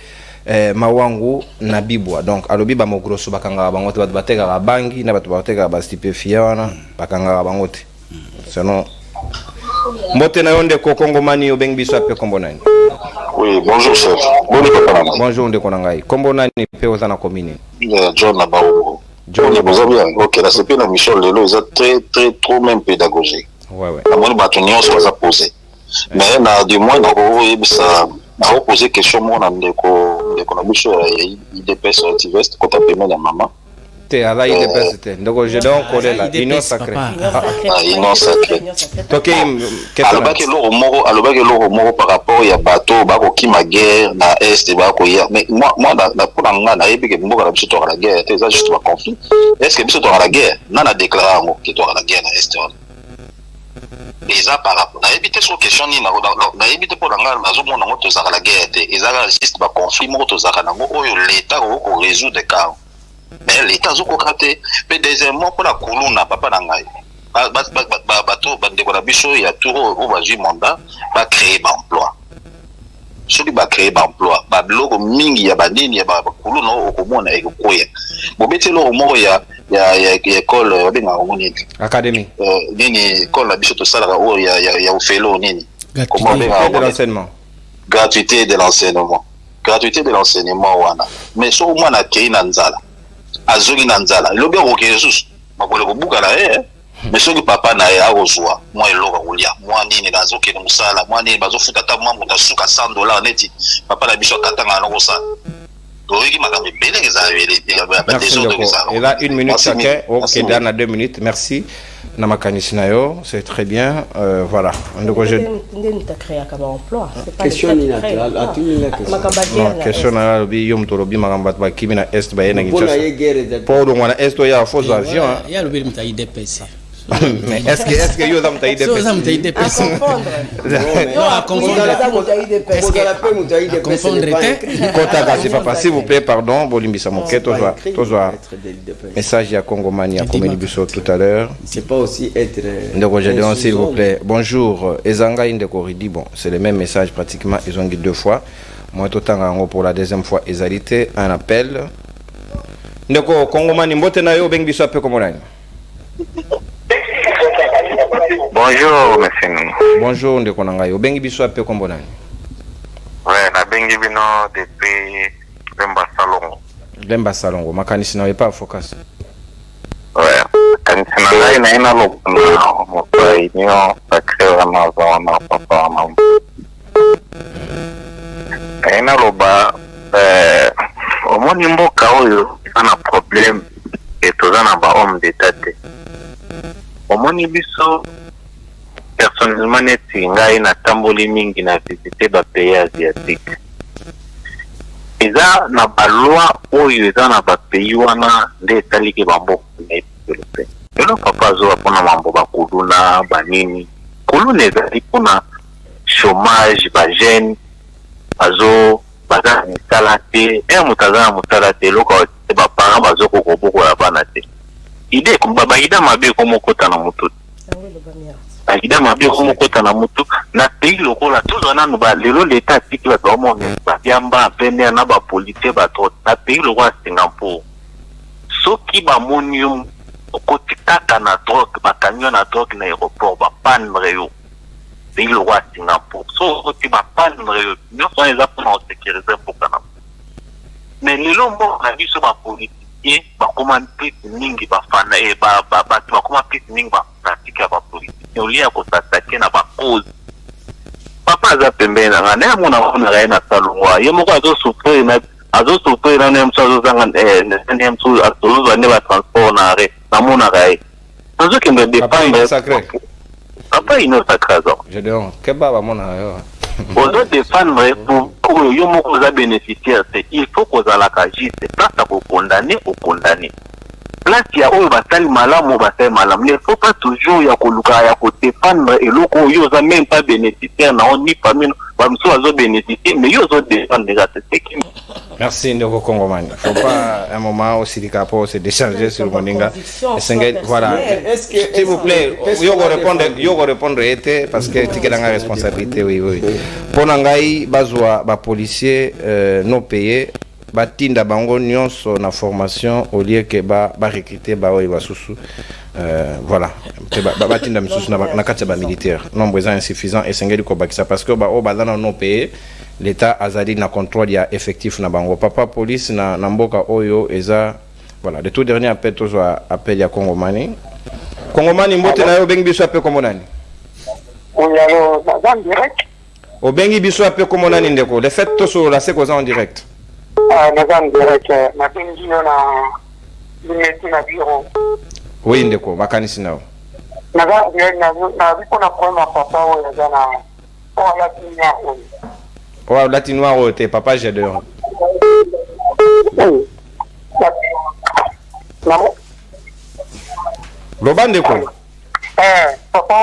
Mawangu na Bibwa. Donc alobi ba mo grosso ba kangara bango te ba bateka bangi na ba bateka ba stupéfiant wana ba kangara bango te. Sinon mbote na yonde ko Kongomani yo bengi biso ape kombo nani. Oui, bonjour chef. Bonjour ndeko nangai. Kombo nani pe ozana commune. John Nabaogo. John Nabaogo. OK, la CP na Michel Lelo est trop même pédagogique. Ouais. La moine batunion soit posé. Mais na du moins na poser question mon ndeko na biso il dépêche activiste quand appelle la maman. Ala il dépêche donc je donc coller la union sacrée. Union sacrée. OK, alobaki lo moro par rapport ya bateau ba ko kima guerre na est ba ko hier. Mais moi na pour nga na yebi ke mboka na biso to la guerre, c'est juste un conflit. Est-ce que biso to la guerre? Na déclaré ngo que to la guerre na est. Déjà par rapport na yebi te so question ni na yebi te pour nga mazo mona ngo to za la guerre te. Ezaka juste ba conflit mo to za na ngo oyo l'état ko résoudre cas. Mais l'État a été fait deuxièmement pour la colonne, papa Nangaï. Bateau, bandeko na biso, il y a tout au bas mandat, va créer l'emploi. Ceux qui va créer l'emploi, logo mingi ya banini ya ba colonne au commun et au koya. Bon, bête là au mort il y a école benga nini. Académie. Nini école la biso to sala o il y a au félo nini. Comment de l'enseignement. Gratuité de l'enseignement. Gratuité de l'enseignement wana. Mais so au moins na kei na nzala. Azoli na nzala lobi ko Jesus makole ko buka na mais soki papa na ya kozwa moi eloka kolia moi nini nazo ke musala moi nini bazofuta ta mwa muta suka $100 neti papa na biso katanga na kosa doiki makambe belenge za vele des autres que ça. Et là 1 minute chacun. OK, dans 2 minutes. Merci. Na makanisi na yo, c'est très bien. Voilà. Donc je n'ai créé comme emploi. C'est pas question ni naturelle. A tu la question. Question na lobi yom to lobi makamba ba kimina est ba yena ngicha. Pour le moins est ya faux avion. Il y a lobi mta IDPC. Mais est-ce que yo zam ta IDPC? Yo zam ta IDPC. Non, à confondre. Est-ce que confondre Kota papa s'il vous plaît pardon, bolimbisa moketo toza. Message ya Kongomani ya komeni biso tout à l'heure. C'est pas aussi être donc je demande s'il vous plaît. Bonjour, Ezanga Indeko Ridi. Bon, c'est le même message pratiquement, ils ont dit 2 fois. Moi tout en pour la deuxième fois ezalité un appel. Ndeko Kongomani mbote na yo bengi biso ape komona. Bonjour, monsieur. Bonjour, ndeko nangayo. Bengi biso ape kombo nani? Ouais, na bengi bino depuis Lemba Salongo. Makanisi na pas focus. Ouais, kanisi na ngai na ina lo mo union sacrée na zona papa na. Ina lo ba omoni mboka oyo ana problème et tozana ba homme d'état. Omoni biso personnellement neti ngai na tamboli mingi na visiter ba pays asiatique. Eza na ba loi oyo eza na ba pays wana nde etaliki bamboka na développer. Elo papa zo apona mambo ba kuluna ba nini. Kuluna ezali pona chômage ba jeune azo baza misala te mutazana mutala te loka ba parents bazo kokoboko ya bana te. Ide kumbaba ida mabe ko mokota na mutu. Ida mabe ko mokota na mutu na pays lokola tozana no ba lelo l'état tiki ba domo ba biamba pene na ba politique ba to na pays lokola Singapour. Soki ba monium okotikaka na drogue ba camion na drogue na aéroport ba panre yo. Pays lokola Singapour. So oti ba panre yo. Nous on les a pour sécuriser pour kana. Mais lelo mbo na biso ba politique et ba comment pete mingi ba fana e ba comment pete mingi ba pratique ba politique au lieu ko s'attaquer na ba cause papa za pembena na mona ga na salongwa ye moko azo souffrir na nem so zanga nem so azo ne ba transport na re na mona ga Nous qui nous dépendons. Sacré. Papa, il nous sacré. Je dis, kebab à mon aïe. Aux autres défendre pour que vous bénéficier, il faut que vous ayez la juste. Place à vous condamner ou condamner. Place il y a où bataille malam ou bataille malam. Il ne faut pas toujours y a défendre et l'autre vous n'avez même pas bénéficié. Non, ni pas même vous bénéficier, mais vous avez défendre déjà. Merci Ndeko Kongomani. Il ne faut pas un moment aussi de capot se décharger sur mon linga. Voilà. S'il vous plaît, vous répondre parce que tu as une responsabilité. Oui. Pour nangai bazwa ba policier non payé batinda bango nyonso na formation au lieu que ba recruter ba oyi basusu voilà batinda misusu na kati ba militaire nombre est insuffisant et sengeli ko bakisa parce que ba o bazana non payé l'état azali na contrôle ya effectif na bango papa police na mboka oyo eza voilà de tout dernier appel toujours appel ya Kongomani mbote na yo bengi biso appel komonani oui alors dans direct au bengi biso appel komonani ndeko le fait to sur la séquence en direct dans direct na bengi na limeti na bureau oui ndeko makanisi nao na biko na problème papa oyo zana la tinia oh la tinoir ote papa j'ai de Lobande ko papa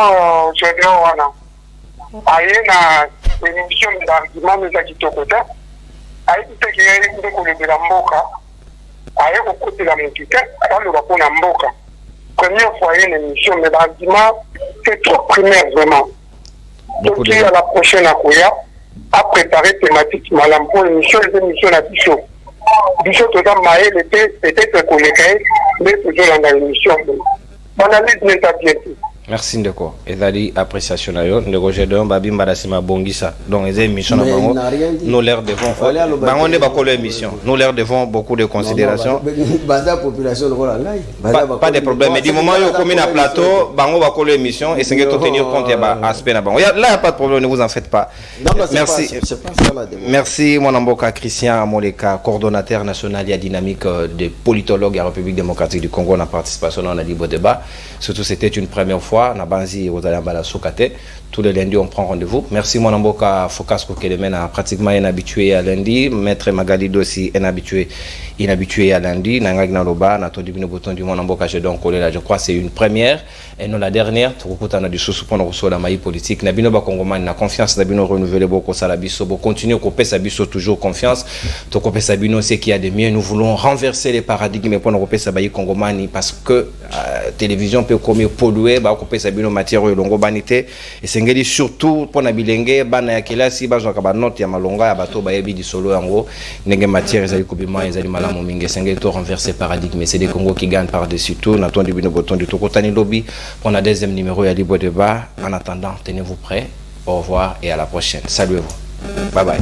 j'ai de wana aye na émission d'argument mais kitoko ta aye kiteke nde ko lebela mboka aye ko kotela mutike alors ba pona mboka première fois une émission mais l'argument c'est trop primaire vraiment donc il y a la prochaine akoya à préparer thématique malam pour émission les émissions à Bichot tout dans maël était peut-être collègue mais toujours dans l'émission analyse n'est pas bien. Merci Ndeko. Ezali appréciation na yo Ndeko Jedon babi mbarasima bongisa. Donc les émissions na bango nous leur devons bango ne ba ko émission. Nous leur devons beaucoup de considération. Baza population Pas de problème. Mais du moment où on na plateau, bango ba ko émission et c'est que tenir compte ya aspect na bango. Là il y a pas de problème, ne vous en faites pas. Merci. Merci mon amboka Christian Amoleka, coordonnateur national et dynamique de politologues à la République démocratique du Congo en participation dans le libre débat. Surtout c'était une première fois. Na banzi aux alambala sokate tous les lundis on prend rendez-vous. Merci mon amboka Focas Kokelemena a pratiquement inhabitué à lundi, maître Magali aussi inhabitué à lundi nangagna loba na to dibino bouton du mon amboka je donc là je crois c'est une première et non la dernière tukutana du sous pour recevoir la maille politique na bino ba Kongomani na confiance na bino renouveler beaucoup ça la biso bo continuer ko pesa biso toujours confiance to ko pesa bino c'est qu'il y a de mieux nous voulons renverser les paradigmes pour nous pesa bayi Kongomani parce que télévision peut comme polluer ba ko pesa bino matière longo banité et sengeli surtout pour na bilenge bana ya kelasi bazwa ka ba note ya malonga ya bato ba yebi di solo yango ndenge matière ezali kubima ezali malamu mingi sengeli to renverser paradigme c'est des Congo qui gagnent par-dessus tout na tondi bino boton du tokotani lobby pour la deuxième numéro ya libre débat en attendant tenez-vous prêts au revoir et à la prochaine saluez-vous bye bye.